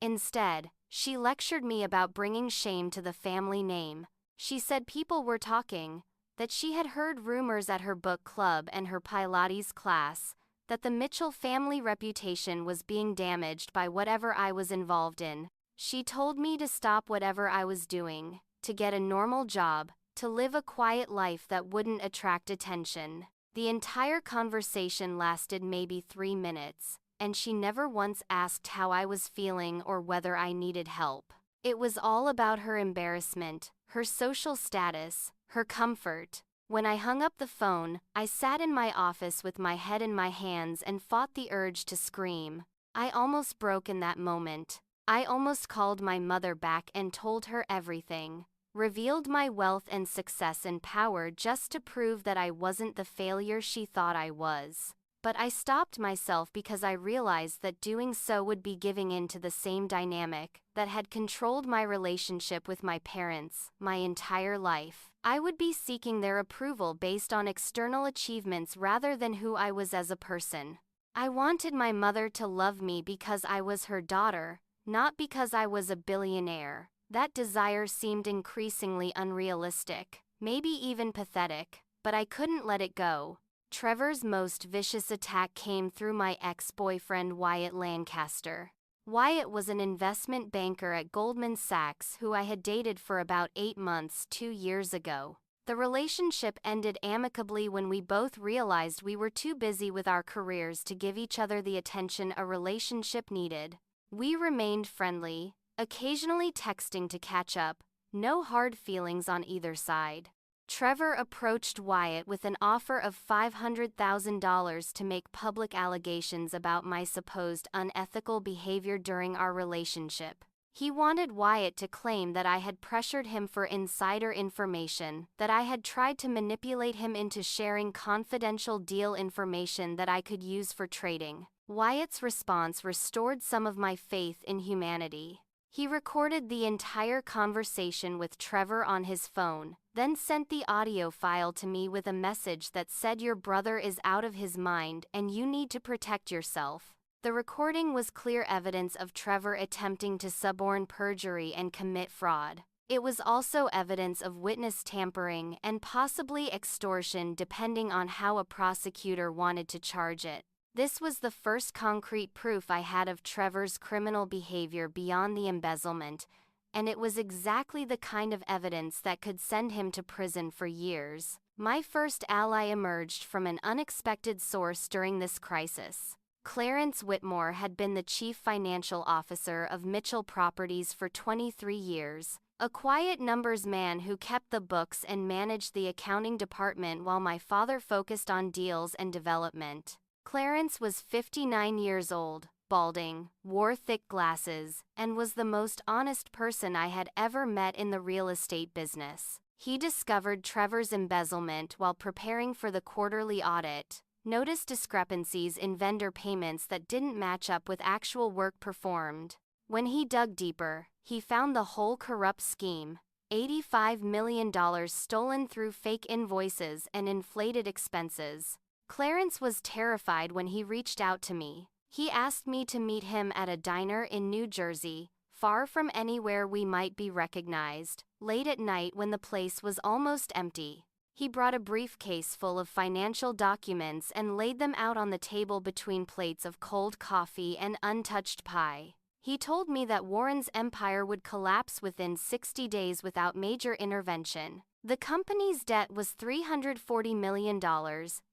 [SPEAKER 1] Instead, she lectured me about bringing shame to the family name. She said people were talking, that she had heard rumors at her book club and her Pilates class, that the Mitchell family reputation was being damaged by whatever I was involved in. She told me to stop whatever I was doing, to get a normal job, to live a quiet life that wouldn't attract attention. The entire conversation lasted maybe 3 minutes, and she never once asked how I was feeling or whether I needed help. It was all about her embarrassment, her social status, her comfort. When I hung up the phone, I sat in my office with my head in my hands and fought the urge to scream. I almost broke in that moment. I almost called my mother back and told her everything, revealed my wealth and success and power just to prove that I wasn't the failure she thought I was. But I stopped myself because I realized that doing so would be giving in to the same dynamic that had controlled my relationship with my parents my entire life. I would be seeking their approval based on external achievements rather than who I was as a person. I wanted my mother to love me because I was her daughter, not because I was a billionaire. That desire seemed increasingly unrealistic, maybe even pathetic, but I couldn't let it go. Trevor's most vicious attack came through my ex-boyfriend Wyatt Lancaster. Wyatt was an investment banker at Goldman Sachs who I had dated for about 8 months 2 years ago. The relationship ended amicably when we both realized we were too busy with our careers to give each other the attention a relationship needed. We remained friendly, occasionally texting to catch up, no hard feelings on either side. Trevor approached Wyatt with an offer of $500,000 to make public allegations about my supposed unethical behavior during our relationship. He wanted Wyatt to claim that I had pressured him for insider information, that I had tried to manipulate him into sharing confidential deal information that I could use for trading. Wyatt's response restored some of my faith in humanity. He recorded the entire conversation with Trevor on his phone, then sent the audio file to me with a message that said your brother is out of his mind and you need to protect yourself. The recording was clear evidence of Trevor attempting to suborn perjury and commit fraud. It was also evidence of witness tampering and possibly extortion depending on how a prosecutor wanted to charge it. This was the first concrete proof I had of Trevor's criminal behavior beyond the embezzlement, and it was exactly the kind of evidence that could send him to prison for years. My first ally emerged from an unexpected source during this crisis. Clarence Whitmore had been the chief financial officer of Mitchell Properties for 23 years, a quiet numbers man who kept the books and managed the accounting department while my father focused on deals and development. Clarence was 59 years old, balding, wore thick glasses, and was the most honest person I had ever met in the real estate business. He discovered Trevor's embezzlement while preparing for the quarterly audit, noticed discrepancies in vendor payments that didn't match up with actual work performed. When he dug deeper, he found the whole corrupt scheme: $85 million stolen through fake invoices and inflated expenses. Clarence was terrified when he reached out to me. He asked me to meet him at a diner in New Jersey, far from anywhere we might be recognized, late at night when the place was almost empty. He brought a briefcase full of financial documents and laid them out on the table between plates of cold coffee and untouched pie. He told me that Warren's empire would collapse within 60 days without major intervention. The company's debt was $340 million,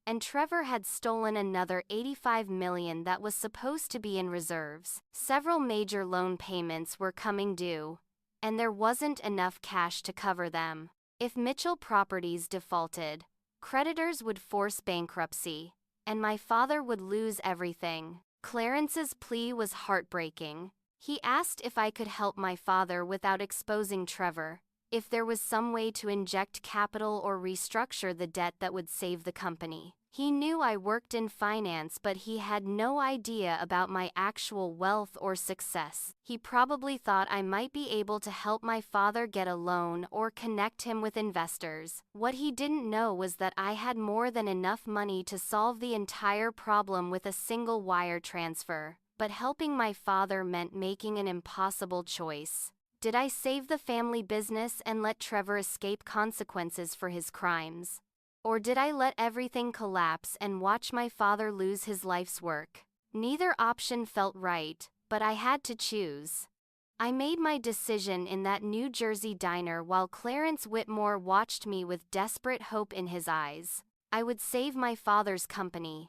[SPEAKER 1] and Trevor had stolen another $85 million that was supposed to be in reserves. Several major loan payments were coming due, and there wasn't enough cash to cover them. If Mitchell Properties defaulted, creditors would force bankruptcy, and my father would lose everything. Clarence's plea was heartbreaking. He asked if I could help my father without exposing Trevor, if there was some way to inject capital or restructure the debt that would save the company. He knew I worked in finance, but he had no idea about my actual wealth or success. He probably thought I might be able to help my father get a loan or connect him with investors. What he didn't know was that I had more than enough money to solve the entire problem with a single wire transfer. But helping my father meant making an impossible choice. Did I save the family business and let Trevor escape consequences for his crimes? Or did I let everything collapse and watch my father lose his life's work? Neither option felt right, but I had to choose. I made my decision in that New Jersey diner while Clarence Whitmore watched me with desperate hope in his eyes. I would save my father's company,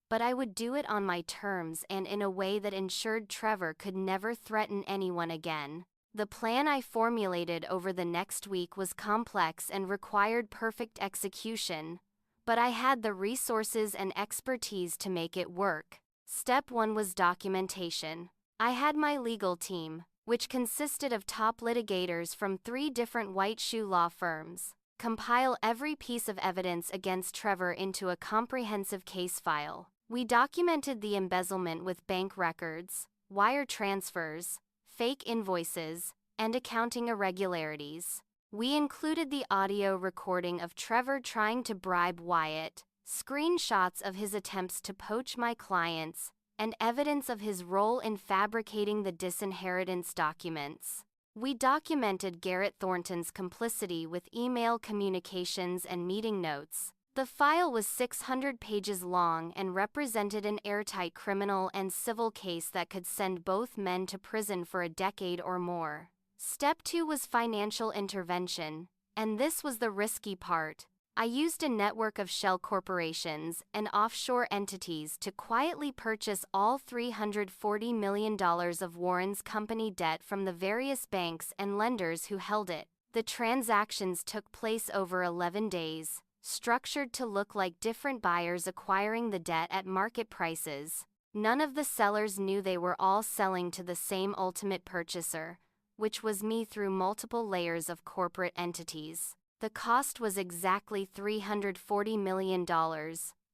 [SPEAKER 1] but I would do it on my terms and in a way that ensured Trevor could never threaten anyone again. The plan I formulated over the next week was complex and required perfect execution, but I had the resources and expertise to make it work. Step 1 was documentation. I had my legal team, which consisted of top litigators from 3 different white shoe law firms, compile every piece of evidence against Trevor into a comprehensive case file. We documented the embezzlement with bank records, wire transfers, fake invoices, and accounting irregularities. We included the audio recording of Trevor trying to bribe Wyatt, screenshots of his attempts to poach my clients, and evidence of his role in fabricating the disinheritance documents. We documented Garrett Thornton's complicity with email communications and meeting notes. The file was 600 pages long and represented an airtight criminal and civil case that could send both men to prison for a decade or more. Step 2 was financial intervention, and this was the risky part. I used a network of shell corporations and offshore entities to quietly purchase all $340 million of Warren's company debt from the various banks and lenders who held it. The transactions took place over 11 days. Structured to look like different buyers acquiring the debt at market prices. None of the sellers knew they were all selling to the same ultimate purchaser, which was me through multiple layers of corporate entities. The cost was exactly $340 million,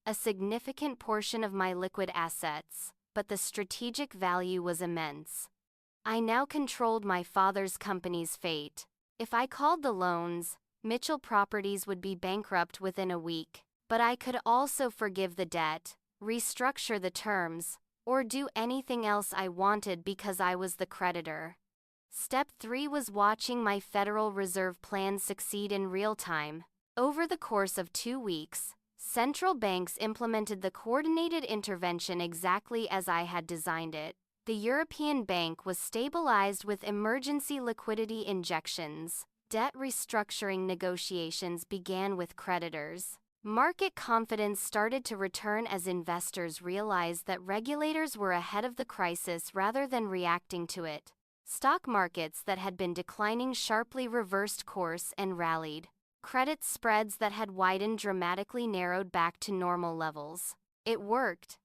[SPEAKER 1] a significant portion of my liquid assets, but the strategic value was immense. I now controlled my father's company's fate. If I called the loans, Mitchell Properties would be bankrupt within a week, but I could also forgive the debt, restructure the terms, or do anything else I wanted because I was the creditor. Step 3 was watching my Federal Reserve plan succeed in real time. Over the course of 2 weeks, central banks implemented the coordinated intervention exactly as I had designed it. The European Bank was stabilized with emergency liquidity injections. Debt restructuring negotiations began with creditors. Market confidence started to return as investors realized that regulators were ahead of the crisis rather than reacting to it. Stock markets that had been declining sharply reversed course and rallied. Credit spreads that had widened dramatically narrowed back to normal levels. It worked.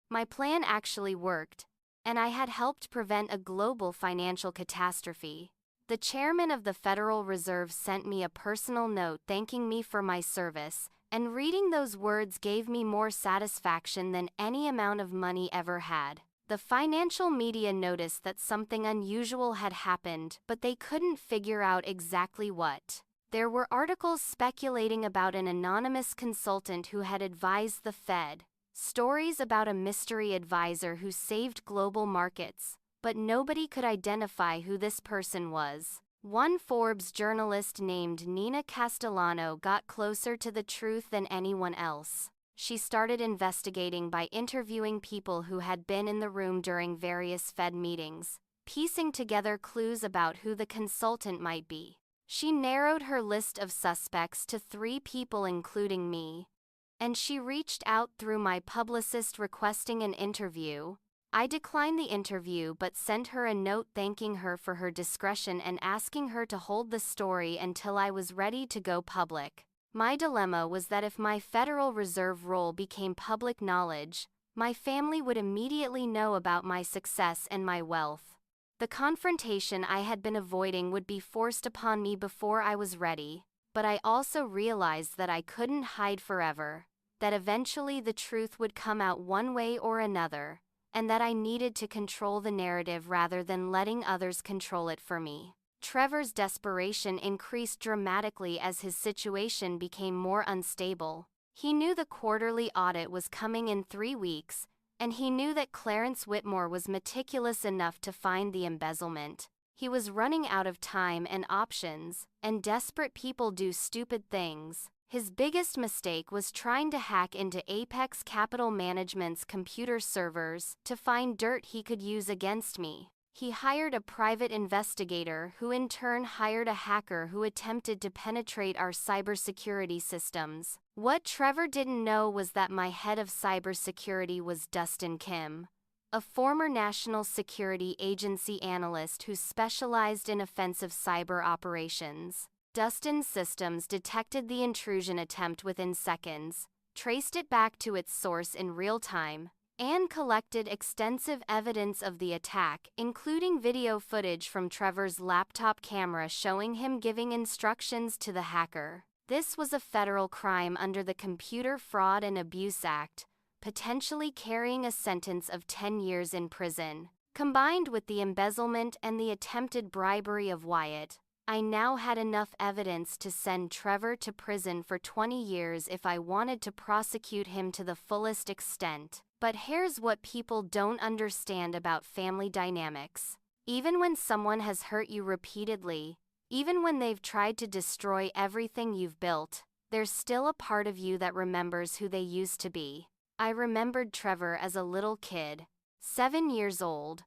[SPEAKER 1] My plan actually worked. and I had helped prevent a global financial catastrophe. The chairman of the Federal Reserve sent me a personal note thanking me for my service, and reading those words gave me more satisfaction than any amount of money ever had. The financial media noticed that something unusual had happened, but they couldn't figure out exactly what. There were articles speculating about an anonymous consultant who had advised the Fed, stories about a mystery advisor who saved global markets, but nobody could identify who this person was. One Forbes journalist named Nina Castellano got closer to the truth than anyone else. She started investigating by interviewing people who had been in the room during various Fed meetings, piecing together clues about who the consultant might be. She narrowed her list of suspects to 3 people, including me, and she reached out through my publicist requesting an interview. I declined the interview but sent her a note thanking her for her discretion and asking her to hold the story until I was ready to go public. My dilemma was that if my Federal Reserve role became public knowledge, my family would immediately know about my success and my wealth. The confrontation I had been avoiding would be forced upon me before I was ready, but I also realized that I couldn't hide forever, that eventually the truth would come out one way or another, and that I needed to control the narrative rather than letting others control it for me. Trevor's desperation increased dramatically as his situation became more unstable. He knew the quarterly audit was coming in 3 weeks, and he knew that Clarence Whitmore was meticulous enough to find the embezzlement. He was running out of time and options, and desperate people do stupid things. His biggest mistake was trying to hack into Apex Capital Management's computer servers to find dirt he could use against me. He hired a private investigator who in turn hired a hacker who attempted to penetrate our cybersecurity systems. What Trevor didn't know was that my head of cybersecurity was Dustin Kim, a former National Security Agency analyst who specialized in offensive cyber operations. Dustin's systems detected the intrusion attempt within seconds, traced it back to its source in real time, and collected extensive evidence of the attack, including video footage from Trevor's laptop camera showing him giving instructions to the hacker. This was a federal crime under the Computer Fraud and Abuse Act, potentially carrying a sentence of 10 years in prison. Combined with the embezzlement and the attempted bribery of Wyatt, I now had enough evidence to send Trevor to prison for 20 years if I wanted to prosecute him to the fullest extent. But here's what people don't understand about family dynamics. Even when someone has hurt you repeatedly, even when they've tried to destroy everything you've built, there's still a part of you that remembers who they used to be. I remembered Trevor as a little kid, 7 years old,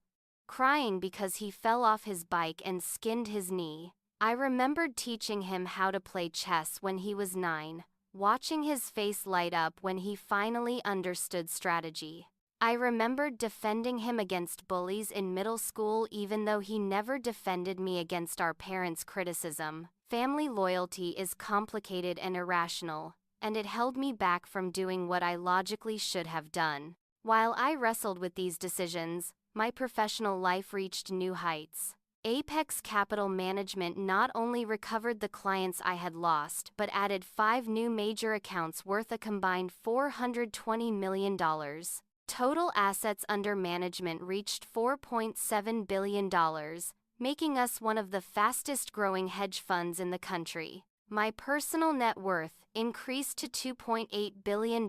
[SPEAKER 1] crying because he fell off his bike and skinned his knee. I remembered teaching him how to play chess when he was 9. Watching his face light up when he finally understood strategy. I remembered defending him against bullies in middle school even though he never defended me against our parents' criticism. Family loyalty is complicated and irrational, and it held me back from doing what I logically should have done. While I wrestled with these decisions, my professional life reached new heights. Apex Capital Management not only recovered the clients I had lost but added 5 new major accounts worth a combined $420 million. Total assets under management reached $4.7 billion, making us one of the fastest-growing hedge funds in the country. My personal net worth increased to $2.8 billion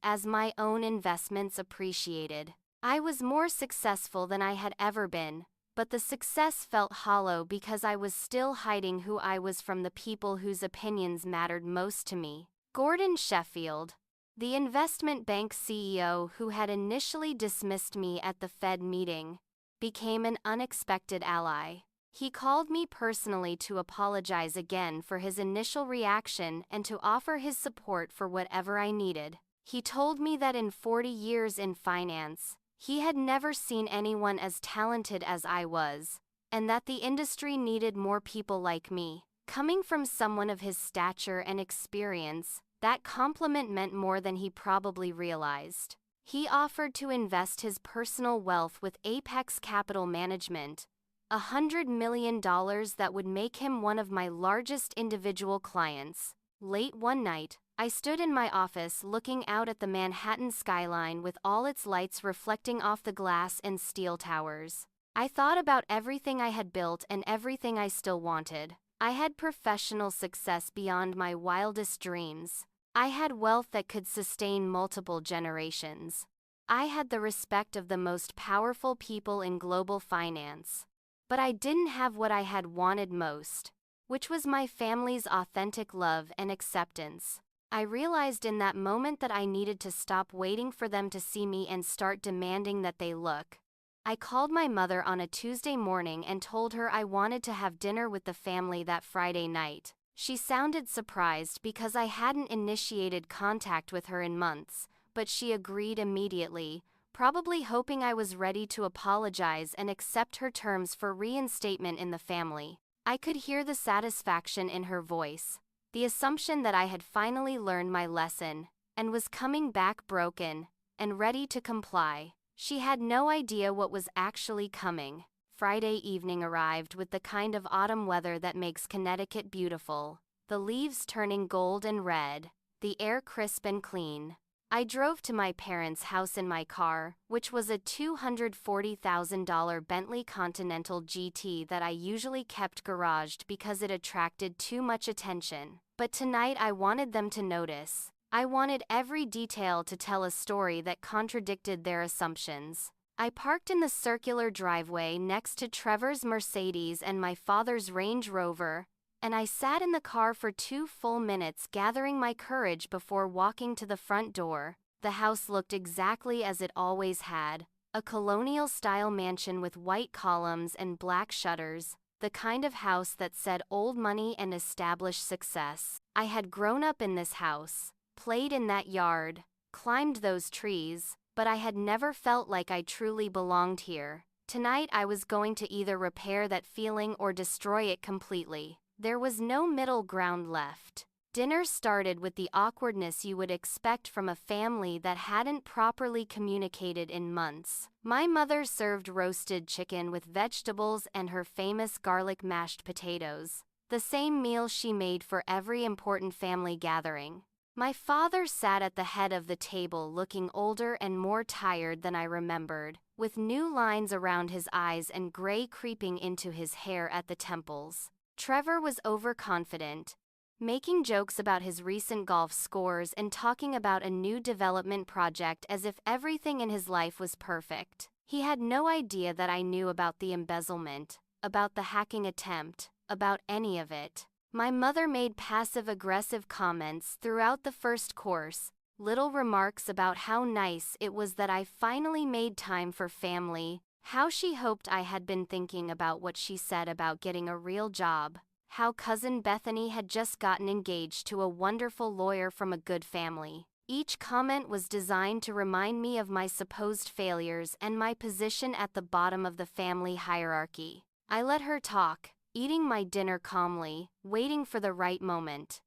[SPEAKER 1] as my own investments appreciated. I was more successful than I had ever been, but the success felt hollow because I was still hiding who I was from the people whose opinions mattered most to me. Gordon Sheffield, the investment bank CEO who had initially dismissed me at the Fed meeting, became an unexpected ally. He called me personally to apologize again for his initial reaction and to offer his support for whatever I needed. He told me that in 40 years in finance, he had never seen anyone as talented as I was, and that the industry needed more people like me. Coming from someone of his stature and experience, that compliment meant more than he probably realized. He offered to invest his personal wealth with Apex Capital Management, $100 million that would make him one of my largest individual clients. Late one night, I stood in my office looking out at the Manhattan skyline with all its lights reflecting off the glass and steel towers. I thought about everything I had built and everything I still wanted. I had professional success beyond my wildest dreams. I had wealth that could sustain multiple generations. I had the respect of the most powerful people in global finance. But I didn't have what I had wanted most, which was my family's authentic love and acceptance. I realized in that moment that I needed to stop waiting for them to see me and start demanding that they look. I called my mother on a Tuesday morning and told her I wanted to have dinner with the family that Friday night. She sounded surprised because I hadn't initiated contact with her in months, but she agreed immediately, probably hoping I was ready to apologize and accept her terms for reinstatement in the family. I could hear the satisfaction in her voice, the assumption that I had finally learned my lesson, and was coming back broken and ready to comply. She had no idea what was actually coming. Friday evening arrived with the kind of autumn weather that makes Connecticut beautiful, the leaves turning gold and red, the air crisp and clean. I drove to my parents' house in my car, which was a $240,000 Bentley Continental GT that I usually kept garaged because it attracted too much attention. But tonight I wanted them to notice. I wanted every detail to tell a story that contradicted their assumptions. I parked in the circular driveway next to Trevor's Mercedes and my father's Range Rover, and I sat in the car for 2 full minutes gathering my courage before walking to the front door. The house looked exactly as it always had, a colonial-style mansion with white columns and black shutters, the kind of house that said old money and established success. I had grown up in this house, played in that yard, climbed those trees, but I had never felt like I truly belonged here. Tonight I was going to either repair that feeling or destroy it completely. There was no middle ground left. Dinner started with the awkwardness you would expect from a family that hadn't properly communicated in months. My mother served roasted chicken with vegetables and her famous garlic mashed potatoes, the same meal she made for every important family gathering. My father sat at the head of the table looking older and more tired than I remembered, with new lines around his eyes and gray creeping into his hair at the temples. Trevor was overconfident, making jokes about his recent golf scores and talking about a new development project as if everything in his life was perfect. He had no idea that I knew about the embezzlement, about the hacking attempt, about any of it. My mother made passive-aggressive comments throughout the first course, little remarks about how nice it was that I finally made time for family, how she hoped I had been thinking about what she said about getting a real job, how Cousin Bethany had just gotten engaged to a wonderful lawyer from a good family. Each comment was designed to remind me of my supposed failures and my position at the bottom of the family hierarchy. I let her talk, eating my dinner calmly, waiting for the right moment.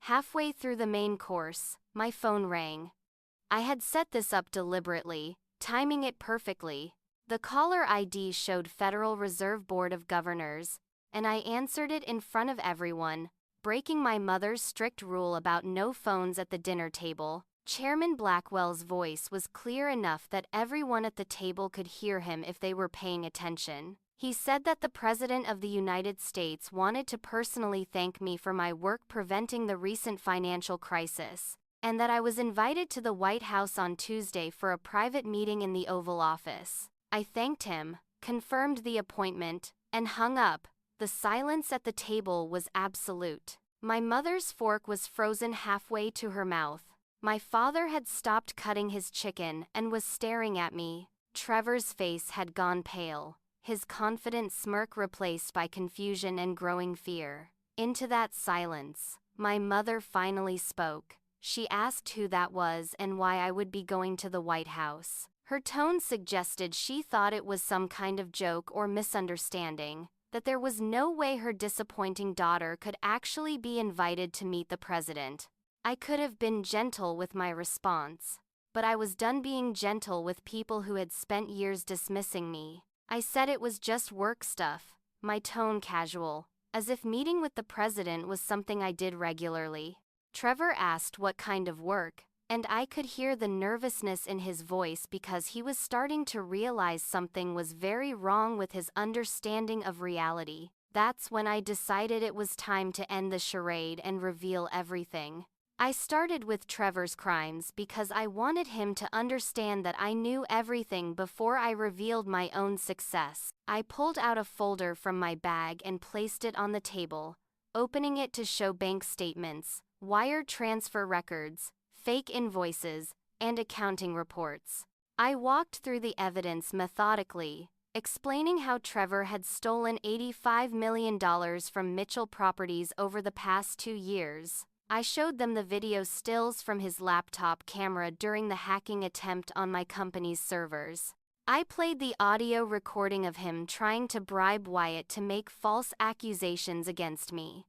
[SPEAKER 1] Halfway through the main course, my phone rang. I had set this up deliberately, timing it perfectly. The caller ID showed Federal Reserve Board of Governors, and I answered it in front of everyone, breaking my mother's strict rule about no phones at the dinner table. Chairman Blackwell's voice was clear enough that everyone at the table could hear him if they were paying attention. He said that the President of the United States wanted to personally thank me for my work preventing the recent financial crisis, and that I was invited to the White House on Tuesday for a private meeting in the Oval Office. I thanked him, confirmed the appointment, and hung up. The silence at the table was absolute. My mother's fork was frozen halfway to her mouth. My father had stopped cutting his chicken and was staring at me. Trevor's face had gone pale, his confident smirk replaced by confusion and growing fear. Into that silence, my mother finally spoke. She asked who that was and why I would be going to the White House. Her tone suggested she thought it was some kind of joke or misunderstanding, that there was no way her disappointing daughter could actually be invited to meet the president. I could have been gentle with my response. but I was done being gentle with people who had spent years dismissing me. I said it was just work stuff, my tone casual, as if meeting with the president was something I did regularly. Trevor asked what kind of work, and I could hear the nervousness in his voice because he was starting to realize something was very wrong with his understanding of reality. That's when I decided it was time to end the charade and reveal everything. I started with Trevor's crimes because I wanted him to understand that I knew everything before I revealed my own success. I pulled out a folder from my bag and placed it on the table, opening it to show bank statements, wire transfer records, fake invoices, and accounting reports. I walked through the evidence methodically, explaining how Trevor had stolen $85 million from Mitchell Properties over the past 2 years. I showed them the video stills from his laptop camera during the hacking attempt on my company's servers. I played the audio recording of him trying to bribe Wyatt to make false accusations against me.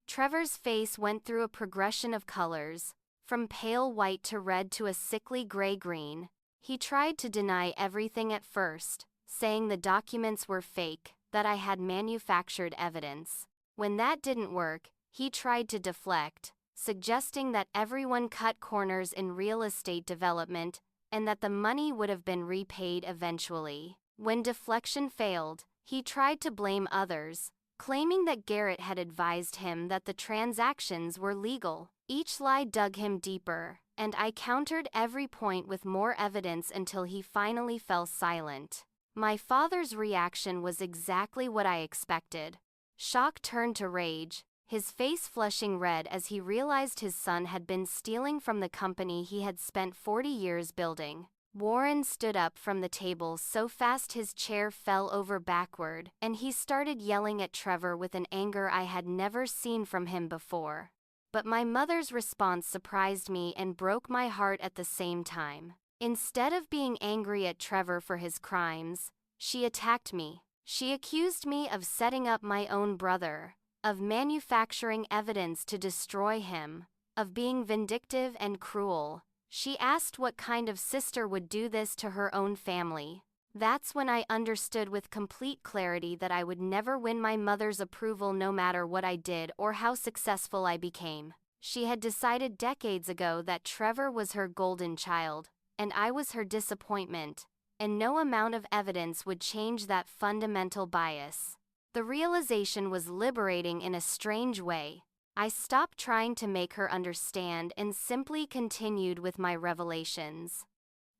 [SPEAKER 1] Trevor's face went through a progression of colors, from pale white to red to a sickly gray-green. He tried to deny everything at first, saying the documents were fake, that I had manufactured evidence. When that didn't work, he tried to deflect, suggesting that everyone cut corners in real estate development and that the money would have been repaid eventually. When deflection failed, he tried to blame others, claiming that Garrett had advised him that the transactions were legal. Each lie dug him deeper, and I countered every point with more evidence until he finally fell silent. My father's reaction was exactly what I expected. Shock turned to rage, his face flushing red as he realized his son had been stealing from the company he had spent 40 years building. Warren stood up from the table so fast his chair fell over backward, and he started yelling at Trevor with an anger I had never seen from him before. But my mother's response surprised me and broke my heart at the same time. Instead of being angry at Trevor for his crimes, she attacked me. She accused me of setting up my own brother, of manufacturing evidence to destroy him, of being vindictive and cruel. She asked what kind of sister would do this to her own family. That's when I understood with complete clarity that I would never win my mother's approval no matter what I did or how successful I became. She had decided decades ago that Trevor was her golden child, and I was her disappointment, and no amount of evidence would change that fundamental bias. The realization was liberating in a strange way. I stopped trying to make her understand and simply continued with my revelations.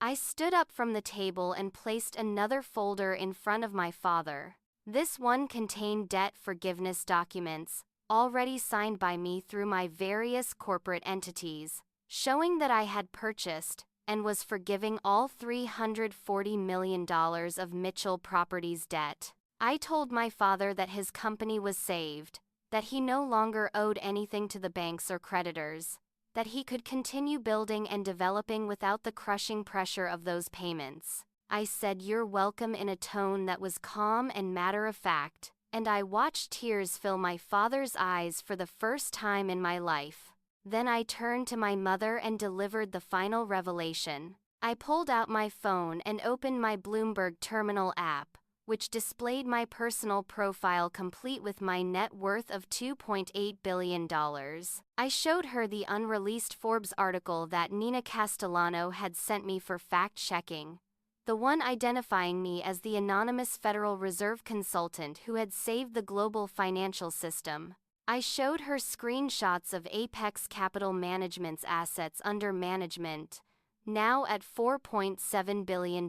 [SPEAKER 1] I stood up from the table and placed another folder in front of my father. This one contained debt forgiveness documents, already signed by me through my various corporate entities, showing that I had purchased and was forgiving all $340 million of Mitchell Properties debt. I told my father that his company was saved, that he no longer owed anything to the banks or creditors, that he could continue building and developing without the crushing pressure of those payments. I said "You're welcome" in a tone that was calm and matter-of-fact, and I watched tears fill my father's eyes for the first time in my life. Then I turned to my mother and delivered the final revelation. I pulled out my phone and opened my Bloomberg Terminal app, which displayed my personal profile complete with my net worth of $2.8 billion. I showed her the unreleased Forbes article that Nina Castellano had sent me for fact-checking, the one identifying me as the anonymous Federal Reserve consultant who had saved the global financial system. I showed her screenshots of Apex Capital Management's assets under management, now at $4.7 billion.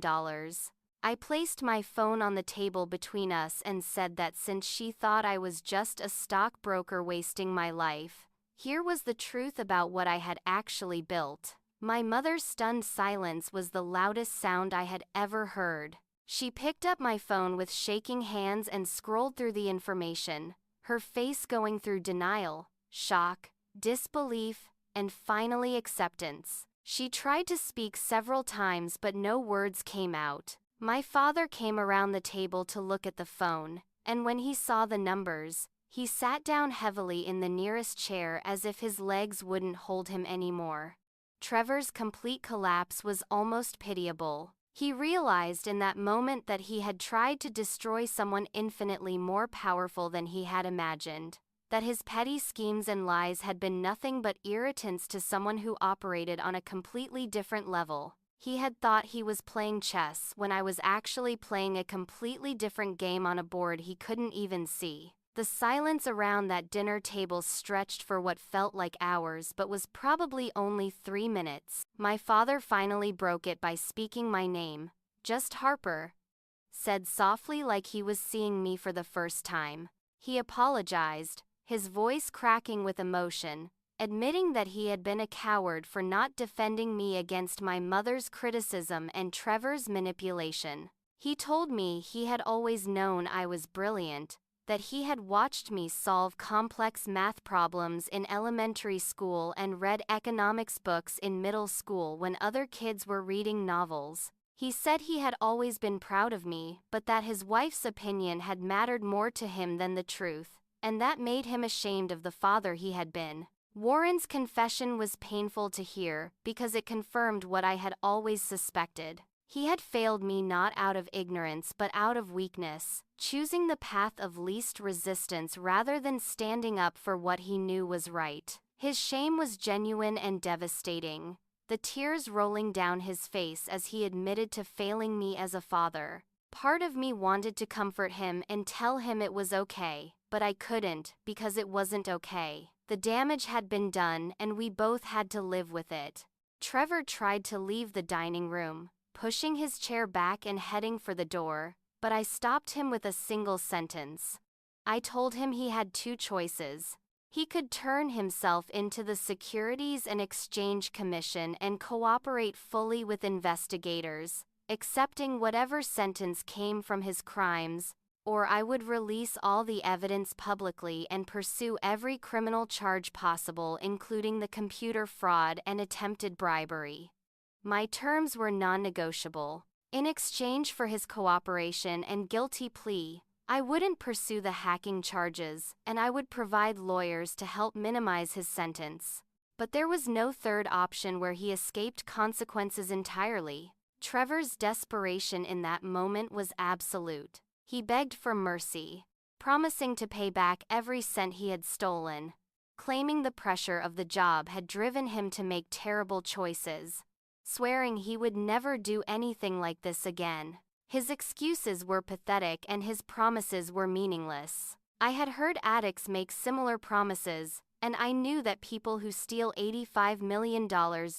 [SPEAKER 1] I placed my phone on the table between us and said that since she thought I was just a stockbroker wasting my life, here was the truth about what I had actually built. My mother's stunned silence was the loudest sound I had ever heard. She picked up my phone with shaking hands and scrolled through the information, her face going through denial, shock, disbelief, and finally acceptance. She tried to speak several times but no words came out. My father came around the table to look at the phone, and when he saw the numbers, he sat down heavily in the nearest chair as if his legs wouldn't hold him anymore. Trevor's complete collapse was almost pitiable. He realized in that moment that he had tried to destroy someone infinitely more powerful than he had imagined, that his petty schemes and lies had been nothing but irritants to someone who operated on a completely different level. He had thought he was playing chess when I was actually playing a completely different game on a board he couldn't even see. The silence around that dinner table stretched for what felt like hours but was probably only 3 minutes. My father finally broke it by speaking my name. "Just Harper," said softly like he was seeing me for the first time. He apologized, his voice cracking with emotion, admitting that he had been a coward for not defending me against my mother's criticism and Trevor's manipulation. He told me he had always known I was brilliant, that he had watched me solve complex math problems in elementary school and read economics books in middle school when other kids were reading novels. He said he had always been proud of me, but that his wife's opinion had mattered more to him than the truth, and that made him ashamed of the father he had been. Warren's confession was painful to hear because it confirmed what I had always suspected. He had failed me not out of ignorance but out of weakness, choosing the path of least resistance rather than standing up for what he knew was right. His shame was genuine and devastating, the tears rolling down his face as he admitted to failing me as a father. Part of me wanted to comfort him and tell him it was okay, but I couldn't because it wasn't okay. The damage had been done and we both had to live with it. Trevor tried to leave the dining room, pushing his chair back and heading for the door, but I stopped him with a single sentence. I told him he had two choices. He could turn himself into the Securities and Exchange Commission and cooperate fully with investigators, accepting whatever sentence came from his crimes, or I would release all the evidence publicly and pursue every criminal charge possible, including the computer fraud and attempted bribery. My terms were non-negotiable. In exchange for his cooperation and guilty plea, I wouldn't pursue the hacking charges, and I would provide lawyers to help minimize his sentence. But there was no third option where he escaped consequences entirely. Trevor's desperation in that moment was absolute. He begged for mercy, promising to pay back every cent he had stolen, claiming the pressure of the job had driven him to make terrible choices, swearing he would never do anything like this again. His excuses were pathetic and his promises were meaningless. I had heard addicts make similar promises, and I knew that people who steal $85 million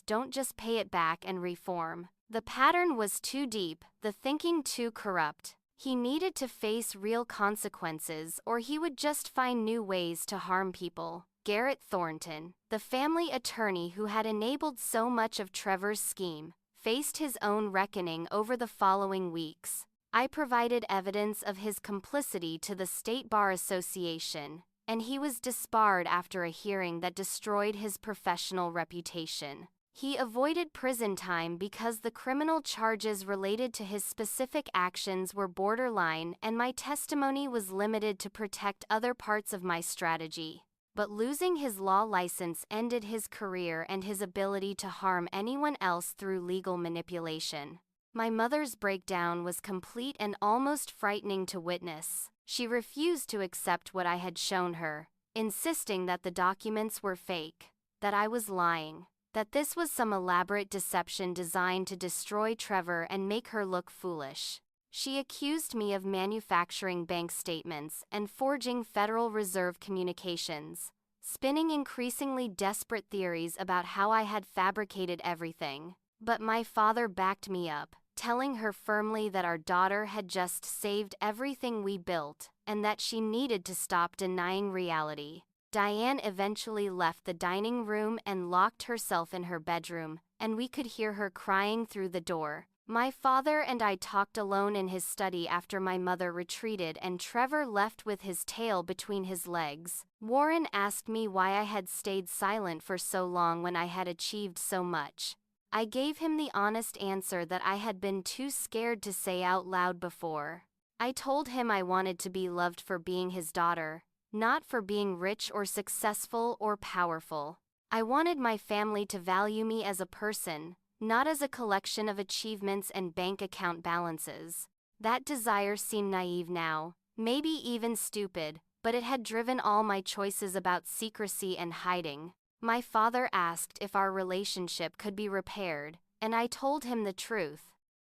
[SPEAKER 1] don't just pay it back and reform. The pattern was too deep, the thinking too corrupt. He needed to face real consequences or he would just find new ways to harm people. Garrett Thornton, the family attorney who had enabled so much of Trevor's scheme, faced his own reckoning over the following weeks. I provided evidence of his complicity to the State Bar Association, and he was disbarred after a hearing that destroyed his professional reputation. He avoided prison time because the criminal charges related to his specific actions were borderline and my testimony was limited to protect other parts of my strategy. But losing his law license ended his career and his ability to harm anyone else through legal manipulation. My mother's breakdown was complete and almost frightening to witness. She refused to accept what I had shown her, insisting that the documents were fake, that I was lying, that this was some elaborate deception designed to destroy Trevor and make her look foolish. She accused me of manufacturing bank statements and forging Federal Reserve communications, spinning increasingly desperate theories about how I had fabricated everything. But my father backed me up, telling her firmly that our daughter had just saved everything we built, and that she needed to stop denying reality. Diane eventually left the dining room and locked herself in her bedroom, and we could hear her crying through the door. My father and I talked alone in his study after my mother retreated and Trevor left with his tail between his legs. Warren asked me why I had stayed silent for so long when I had achieved so much. I gave him the honest answer that I had been too scared to say out loud before. I told him I wanted to be loved for being his daughter, not for being rich or successful or powerful. I wanted my family to value me as a person, not as a collection of achievements and bank account balances. That desire seemed naive now, maybe even stupid, but it had driven all my choices about secrecy and hiding. My father asked if our relationship could be repaired, and I told him the truth.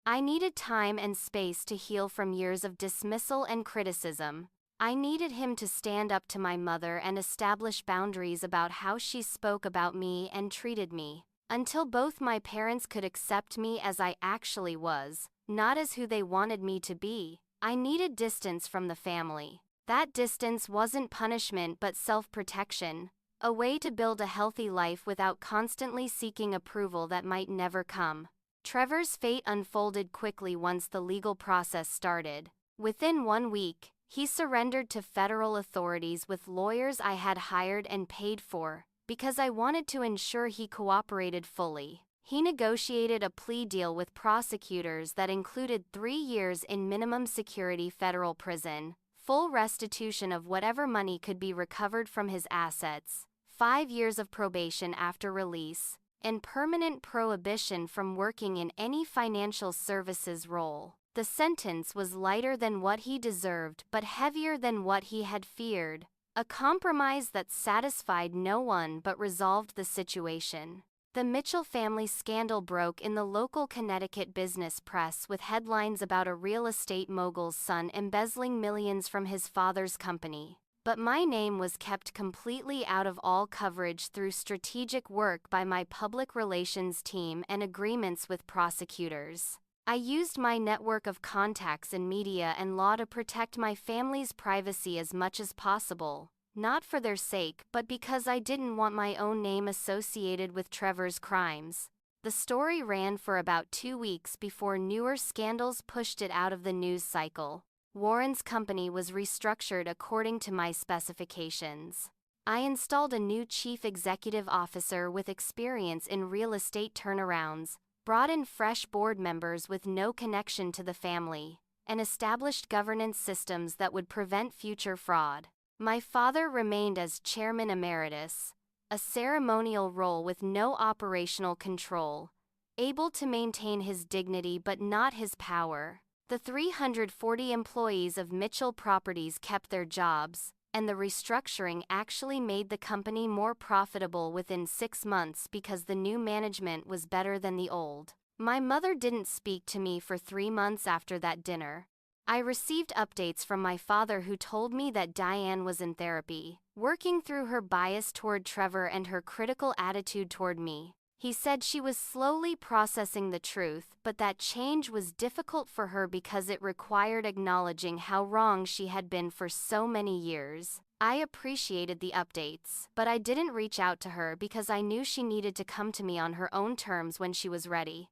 [SPEAKER 1] I needed time and space to heal from years of dismissal and criticism. I needed him to stand up to my mother and establish boundaries about how she spoke about me and treated me. Until both my parents could accept me as I actually was, not as who they wanted me to be, I needed distance from the family. That distance wasn't punishment but self-protection, a way to build a healthy life without constantly seeking approval that might never come. Trevor's fate unfolded quickly once the legal process started. Within 1 week, he surrendered to federal authorities with lawyers I had hired and paid for, because I wanted to ensure he cooperated fully. He negotiated a plea deal with prosecutors that included 3 years in minimum security federal prison, full restitution of whatever money could be recovered from his assets, 5 years of probation after release, and permanent prohibition from working in any financial services role. The sentence was lighter than what he deserved but heavier than what he had feared, a compromise that satisfied no one but resolved the situation. The Mitchell family scandal broke in the local Connecticut business press with headlines about a real estate mogul's son embezzling millions from his father's company. But my name was kept completely out of all coverage through strategic work by my public relations team and agreements with prosecutors. I used my network of contacts in media and law to protect my family's privacy as much as possible, not for their sake but because I didn't want my own name associated with Trevor's crimes. The story ran for about 2 weeks before newer scandals pushed it out of the news cycle. Warren's company was restructured according to my specifications. I installed a new chief executive officer with experience in real estate turnarounds, brought in fresh board members with no connection to the family, and established governance systems that would prevent future fraud. My father remained as chairman emeritus, a ceremonial role with no operational control, able to maintain his dignity but not his power. The 340 employees of Mitchell Properties kept their jobs, and the restructuring actually made the company more profitable within 6 months because the new management was better than the old. My mother didn't speak to me for 3 months after that dinner. I received updates from my father who told me that Diane was in therapy, working through her bias toward Trevor and her critical attitude toward me. He said she was slowly processing the truth, but that change was difficult for her because it required acknowledging how wrong she had been for so many years. I appreciated the updates, but I didn't reach out to her because I knew she needed to come to me on her own terms when she was ready.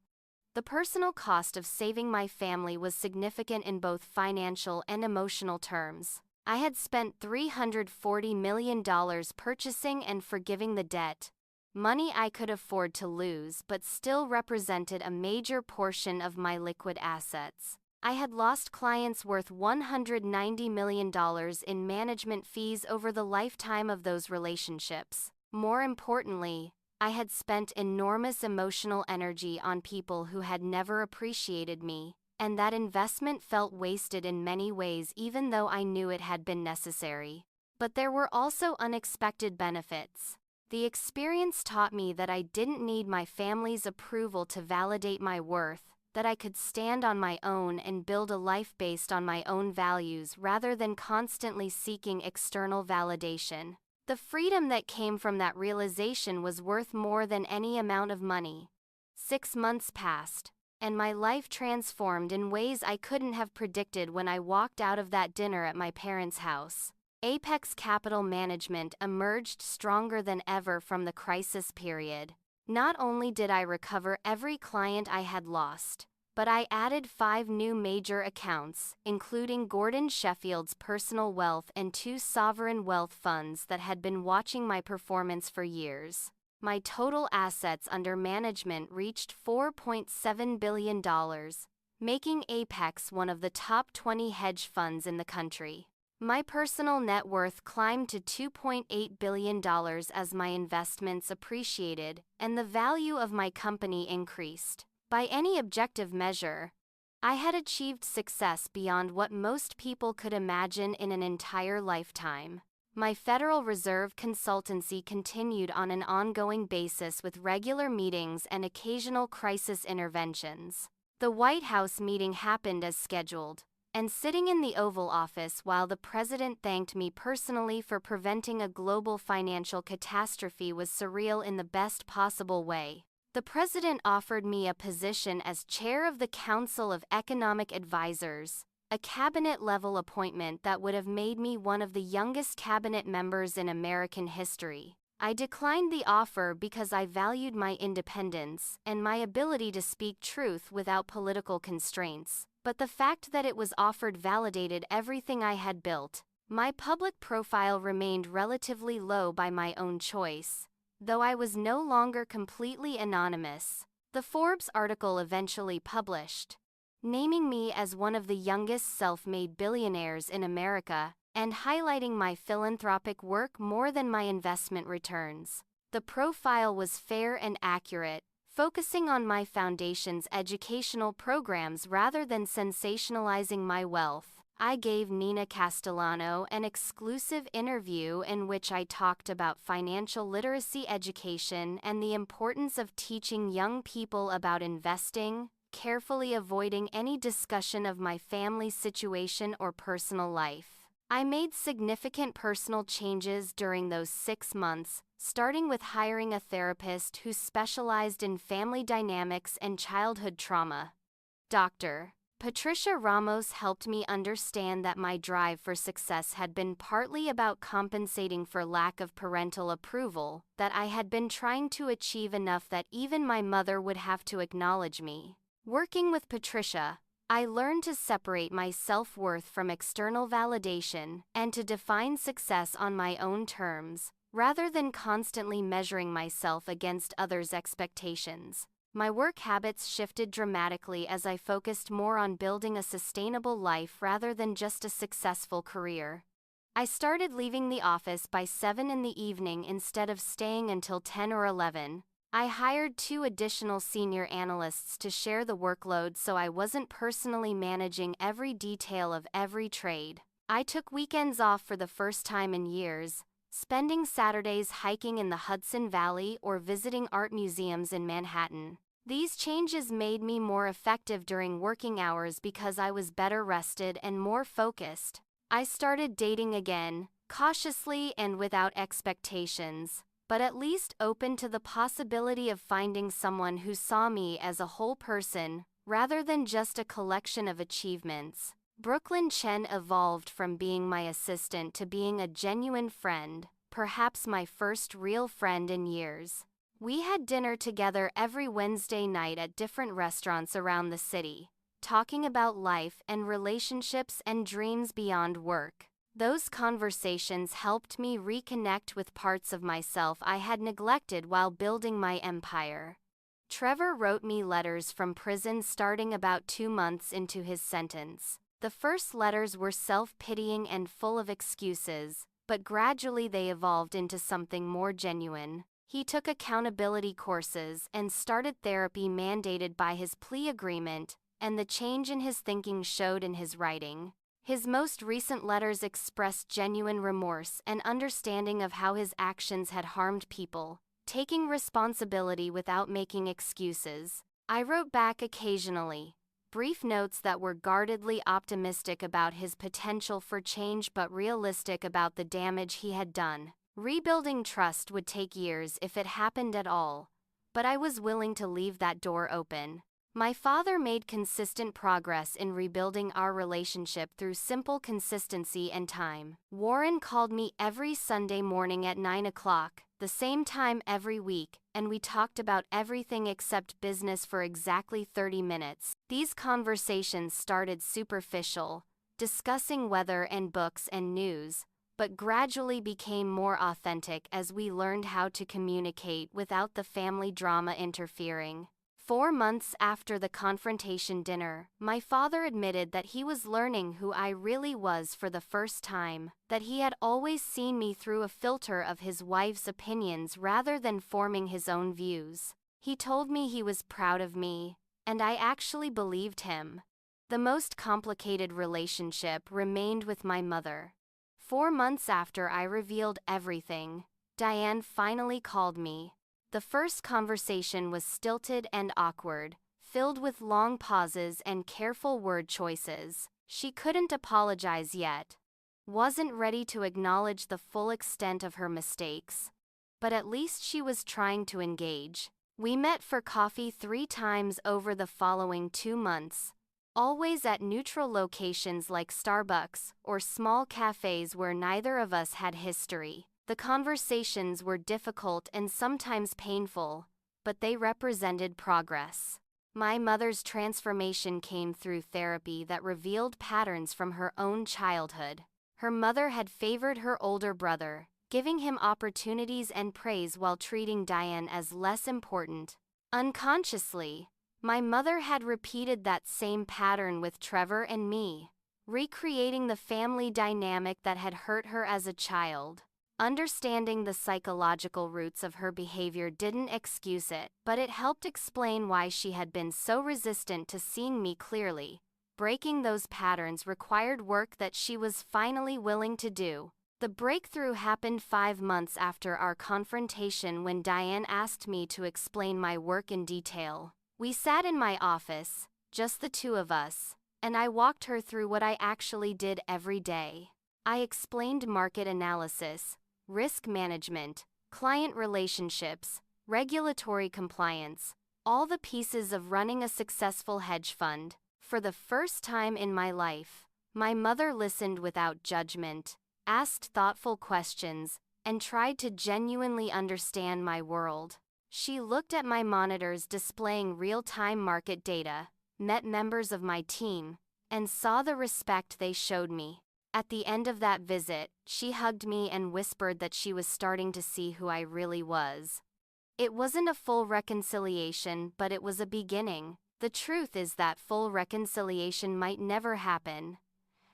[SPEAKER 1] The personal cost of saving my family was significant in both financial and emotional terms. I had spent $340 million purchasing and forgiving the debt, money I could afford to lose but still represented a major portion of my liquid assets. I had lost clients worth $190 million in management fees over the lifetime of those relationships. More importantly, I had spent enormous emotional energy on people who had never appreciated me, and that investment felt wasted in many ways even though I knew it had been necessary. But there were also unexpected benefits. The experience taught me that I didn't need my family's approval to validate my worth, that I could stand on my own and build a life based on my own values rather than constantly seeking external validation. The freedom that came from that realization was worth more than any amount of money. 6 months passed, and my life transformed in ways I couldn't have predicted when I walked out of that dinner at my parents' house. Apex Capital Management emerged stronger than ever from the crisis period. Not only did I recover every client I had lost, but I added 5 new major accounts, including Gordon Sheffield's personal wealth and 2 sovereign wealth funds that had been watching my performance for years. My total assets under management reached $4.7 billion, making Apex one of the top 20 hedge funds in the country. My personal net worth climbed to $2.8 billion as my investments appreciated and the value of my company increased. By any objective measure, I had achieved success beyond what most people could imagine in an entire lifetime. My Federal Reserve consultancy continued on an ongoing basis with regular meetings and occasional crisis interventions. The White House meeting happened as scheduled, and sitting in the Oval Office while the president thanked me personally for preventing a global financial catastrophe was surreal in the best possible way. The president offered me a position as chair of the Council of Economic Advisors, a cabinet-level appointment that would have made me one of the youngest cabinet members in American history. I declined the offer because I valued my independence and my ability to speak truth without political constraints, but the fact that it was offered validated everything I had built. My public profile remained relatively low by my own choice, though I was no longer completely anonymous. The Forbes article eventually published, naming me as one of the youngest self-made billionaires in America, and highlighting my philanthropic work more than my investment returns. The profile was fair and accurate, focusing on my foundation's educational programs rather than sensationalizing my wealth. I gave Nina Castellano an exclusive interview in which I talked about financial literacy education and the importance of teaching young people about investing, carefully avoiding any discussion of my family situation or personal life. I made significant personal changes during those 6 months, starting with hiring a therapist who specialized in family dynamics and childhood trauma. Dr. Patricia Ramos helped me understand that my drive for success had been partly about compensating for lack of parental approval, that I had been trying to achieve enough that even my mother would have to acknowledge me. Working with Patricia, I learned to separate my self-worth from external validation and to define success on my own terms, rather than constantly measuring myself against others' expectations. My work habits shifted dramatically as I focused more on building a sustainable life rather than just a successful career. I started leaving the office by 7 in the evening instead of staying until 10 or 11. I hired 2 additional senior analysts to share the workload so I wasn't personally managing every detail of every trade. I took weekends off for the first time in years, spending Saturdays hiking in the Hudson Valley or visiting art museums in Manhattan. These changes made me more effective during working hours because I was better rested and more focused. I started dating again, cautiously and without expectations, but at least open to the possibility of finding someone who saw me as a whole person, rather than just a collection of achievements. Brooklyn Chen evolved from being my assistant to being a genuine friend, perhaps my first real friend in years. We had dinner together every Wednesday night at different restaurants around the city, talking about life and relationships and dreams beyond work. Those conversations helped me reconnect with parts of myself I had neglected while building my empire. Trevor wrote me letters from prison starting about 2 months into his sentence. The first letters were self-pitying and full of excuses, but gradually they evolved into something more genuine. He took accountability courses and started therapy mandated by his plea agreement, and the change in his thinking showed in his writing. His most recent letters expressed genuine remorse and understanding of how his actions had harmed people, taking responsibility without making excuses. I wrote back occasionally, brief notes that were guardedly optimistic about his potential for change but realistic about the damage he had done. Rebuilding trust would take years if it happened at all, but I was willing to leave that door open. My father made consistent progress in rebuilding our relationship through simple consistency and time. Warren called me every Sunday morning at 9 o'clock, the same time every week, and we talked about everything except business for exactly 30 minutes. These conversations started superficial, discussing weather and books and news, but gradually became more authentic as we learned how to communicate without the family drama interfering. 4 months after the confrontation dinner, my father admitted that he was learning who I really was for the first time, that he had always seen me through a filter of his wife's opinions rather than forming his own views. He told me he was proud of me, and I actually believed him. The most complicated relationship remained with my mother. 4 months after I revealed everything, Diane finally called me. The first conversation was stilted and awkward, filled with long pauses and careful word choices. She couldn't apologize yet, wasn't ready to acknowledge the full extent of her mistakes, but at least she was trying to engage. We met for coffee 3 times over the following 2 months, always at neutral locations like Starbucks or small cafes where neither of us had history. The conversations were difficult and sometimes painful, but they represented progress. My mother's transformation came through therapy that revealed patterns from her own childhood. Her mother had favored her older brother, giving him opportunities and praise while treating Diane as less important. Unconsciously, my mother had repeated that same pattern with Trevor and me, recreating the family dynamic that had hurt her as a child. Understanding the psychological roots of her behavior didn't excuse it, but it helped explain why she had been so resistant to seeing me clearly. Breaking those patterns required work that she was finally willing to do. The breakthrough happened 5 months after our confrontation when Diane asked me to explain my work in detail. We sat in my office, just the two of us, and I walked her through what I actually did every day. I explained market analysis, risk management, client relationships, regulatory compliance, all the pieces of running a successful hedge fund. For the first time in my life, my mother listened without judgment, asked thoughtful questions, and tried to genuinely understand my world. She looked at my monitors displaying real-time market data, met members of my team, and saw the respect they showed me. At the end of that visit, she hugged me and whispered that she was starting to see who I really was. It wasn't a full reconciliation, but it was a beginning. The truth is that full reconciliation might never happen,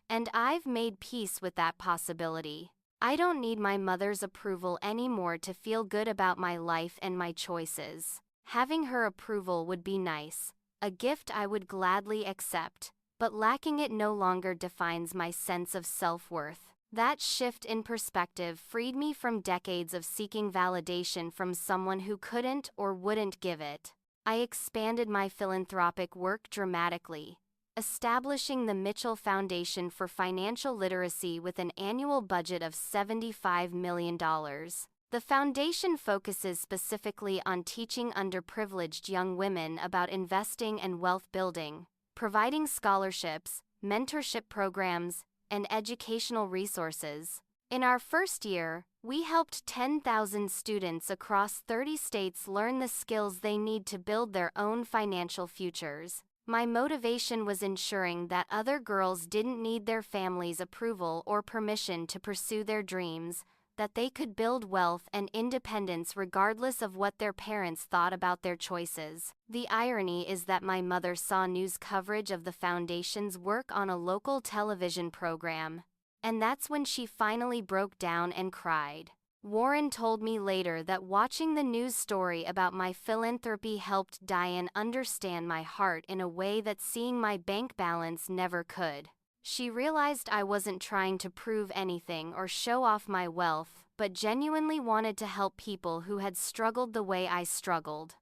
[SPEAKER 1] and I've made peace with that possibility. I don't need my mother's approval anymore to feel good about my life and my choices. Having her approval would be nice, a gift I would gladly accept, but lacking it no longer defines my sense of self-worth. That shift in perspective freed me from decades of seeking validation from someone who couldn't or wouldn't give it. I expanded my philanthropic work dramatically, establishing the Mitchell Foundation for Financial Literacy with an annual budget of $75 million. The foundation focuses specifically on teaching underprivileged young women about investing and wealth building, providing scholarships, mentorship programs, and educational resources. In our first year, we helped 10,000 students across 30 states learn the skills they need to build their own financial futures. My motivation was ensuring that other girls didn't need their family's approval or permission to pursue their dreams, that they could build wealth and independence regardless of what their parents thought about their choices. The irony is that my mother saw news coverage of the foundation's work on a local television program, and that's when she finally broke down and cried. Warren told me later that watching the news story about my philanthropy helped Diane understand my heart in a way that seeing my bank balance never could. She realized I wasn't trying to prove anything or show off my wealth, but genuinely wanted to help people who had struggled the way I struggled.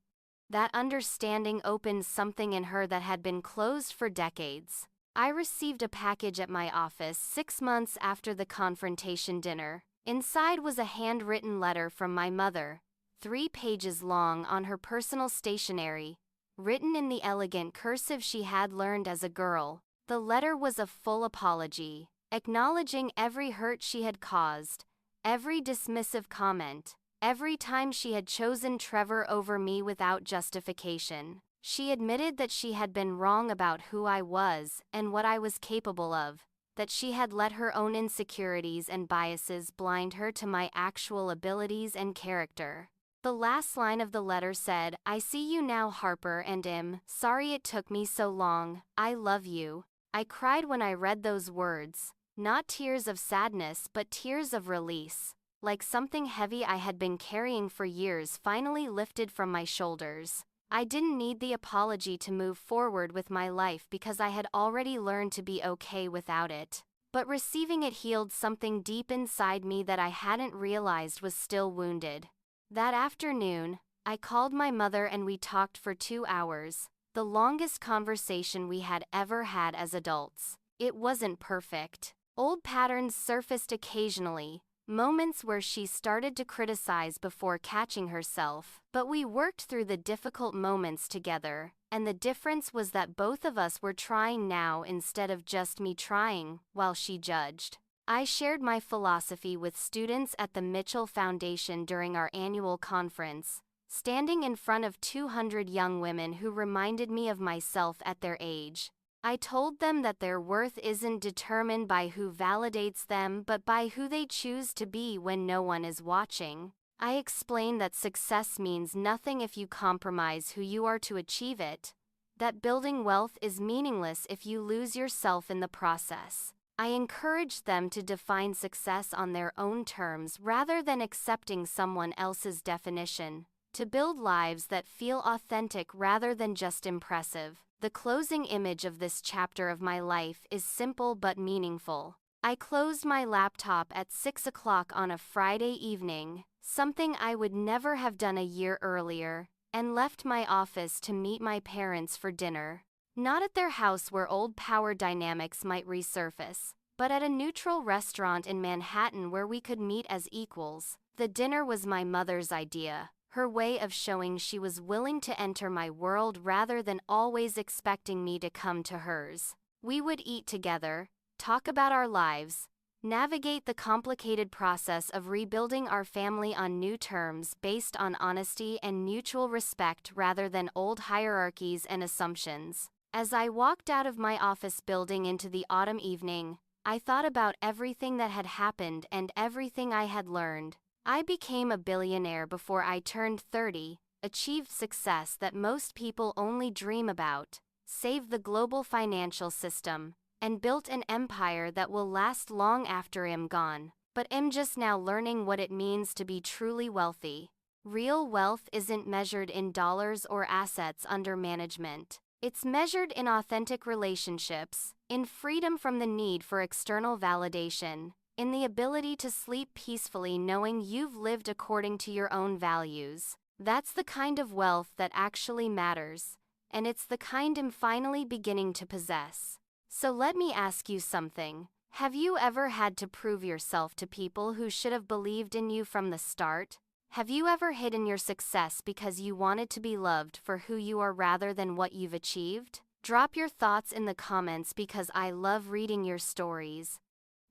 [SPEAKER 1] That understanding opened something in her that had been closed for decades. I received a package at my office 6 months after the confrontation dinner. Inside was a handwritten letter from my mother, 3 pages long on her personal stationery, written in the elegant cursive she had learned as a girl. The letter was a full apology, acknowledging every hurt she had caused, every dismissive comment, every time she had chosen Trevor over me without justification. She admitted that she had been wrong about who I was and what I was capable of, that she had let her own insecurities and biases blind her to my actual abilities and character. The last line of the letter said, "I see you now, Harper, and am sorry it took me so long. I love you." I cried when I read those words, not tears of sadness but tears of release, like something heavy I had been carrying for years finally lifted from my shoulders. I didn't need the apology to move forward with my life because I had already learned to be okay without it. But receiving it healed something deep inside me that I hadn't realized was still wounded. That afternoon, I called my mother and we talked for 2 hours, the longest conversation we had ever had as adults. It wasn't perfect. Old patterns surfaced occasionally, moments where she started to criticize before catching herself, but we worked through the difficult moments together, and the difference was that both of us were trying now instead of just me trying, while she judged. I shared my philosophy with students at the Mitchell Foundation during our annual conference, standing in front of 200 young women who reminded me of myself at their age. I told them that their worth isn't determined by who validates them but by who they choose to be when no one is watching. I explained that success means nothing if you compromise who you are to achieve it, that building wealth is meaningless if you lose yourself in the process. I encouraged them to define success on their own terms rather than accepting someone else's definition, to build lives that feel authentic rather than just impressive. The closing image of this chapter of my life is simple but meaningful. I closed my laptop at 6 o'clock on a Friday evening, something I would never have done a year earlier, and left my office to meet my parents for dinner. Not at their house where old power dynamics might resurface, but at a neutral restaurant in Manhattan where we could meet as equals. The dinner was my mother's idea, her way of showing she was willing to enter my world rather than always expecting me to come to hers. We would eat together, talk about our lives, navigate the complicated process of rebuilding our family on new terms based on honesty and mutual respect rather than old hierarchies and assumptions. As I walked out of my office building into the autumn evening, I thought about everything that had happened and everything I had learned. I became a billionaire before I turned 30, achieved success that most people only dream about, saved the global financial system, and built an empire that will last long after I'm gone. But I'm just now learning what it means to be truly wealthy. Real wealth isn't measured in dollars or assets under management. It's measured in authentic relationships, in freedom from the need for external validation, in the ability to sleep peacefully knowing you've lived according to your own values. That's the kind of wealth that actually matters, and it's the kind I'm finally beginning to possess. So let me ask you something. Have you ever had to prove yourself to people who should have believed in you from the start? Have you ever hidden your success because you wanted to be loved for who you are rather than what you've achieved? Drop your thoughts in the comments because I love reading your stories.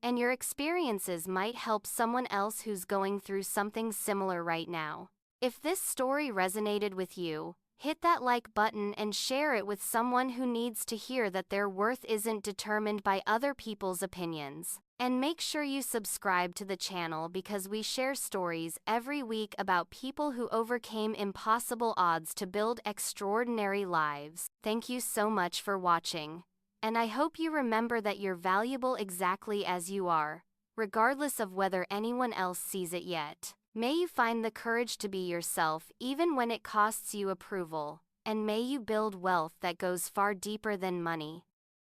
[SPEAKER 1] And your experiences might help someone else who's going through something similar right now. If this story resonated with you, hit that like button and share it with someone who needs to hear that their worth isn't determined by other people's opinions. And make sure you subscribe to the channel because we share stories every week about people who overcame impossible odds to build extraordinary lives. Thank you so much for watching. And I hope you remember that you're valuable exactly as you are, regardless of whether anyone else sees it yet. May you find the courage to be yourself even when it costs you approval, and may you build wealth that goes far deeper than money.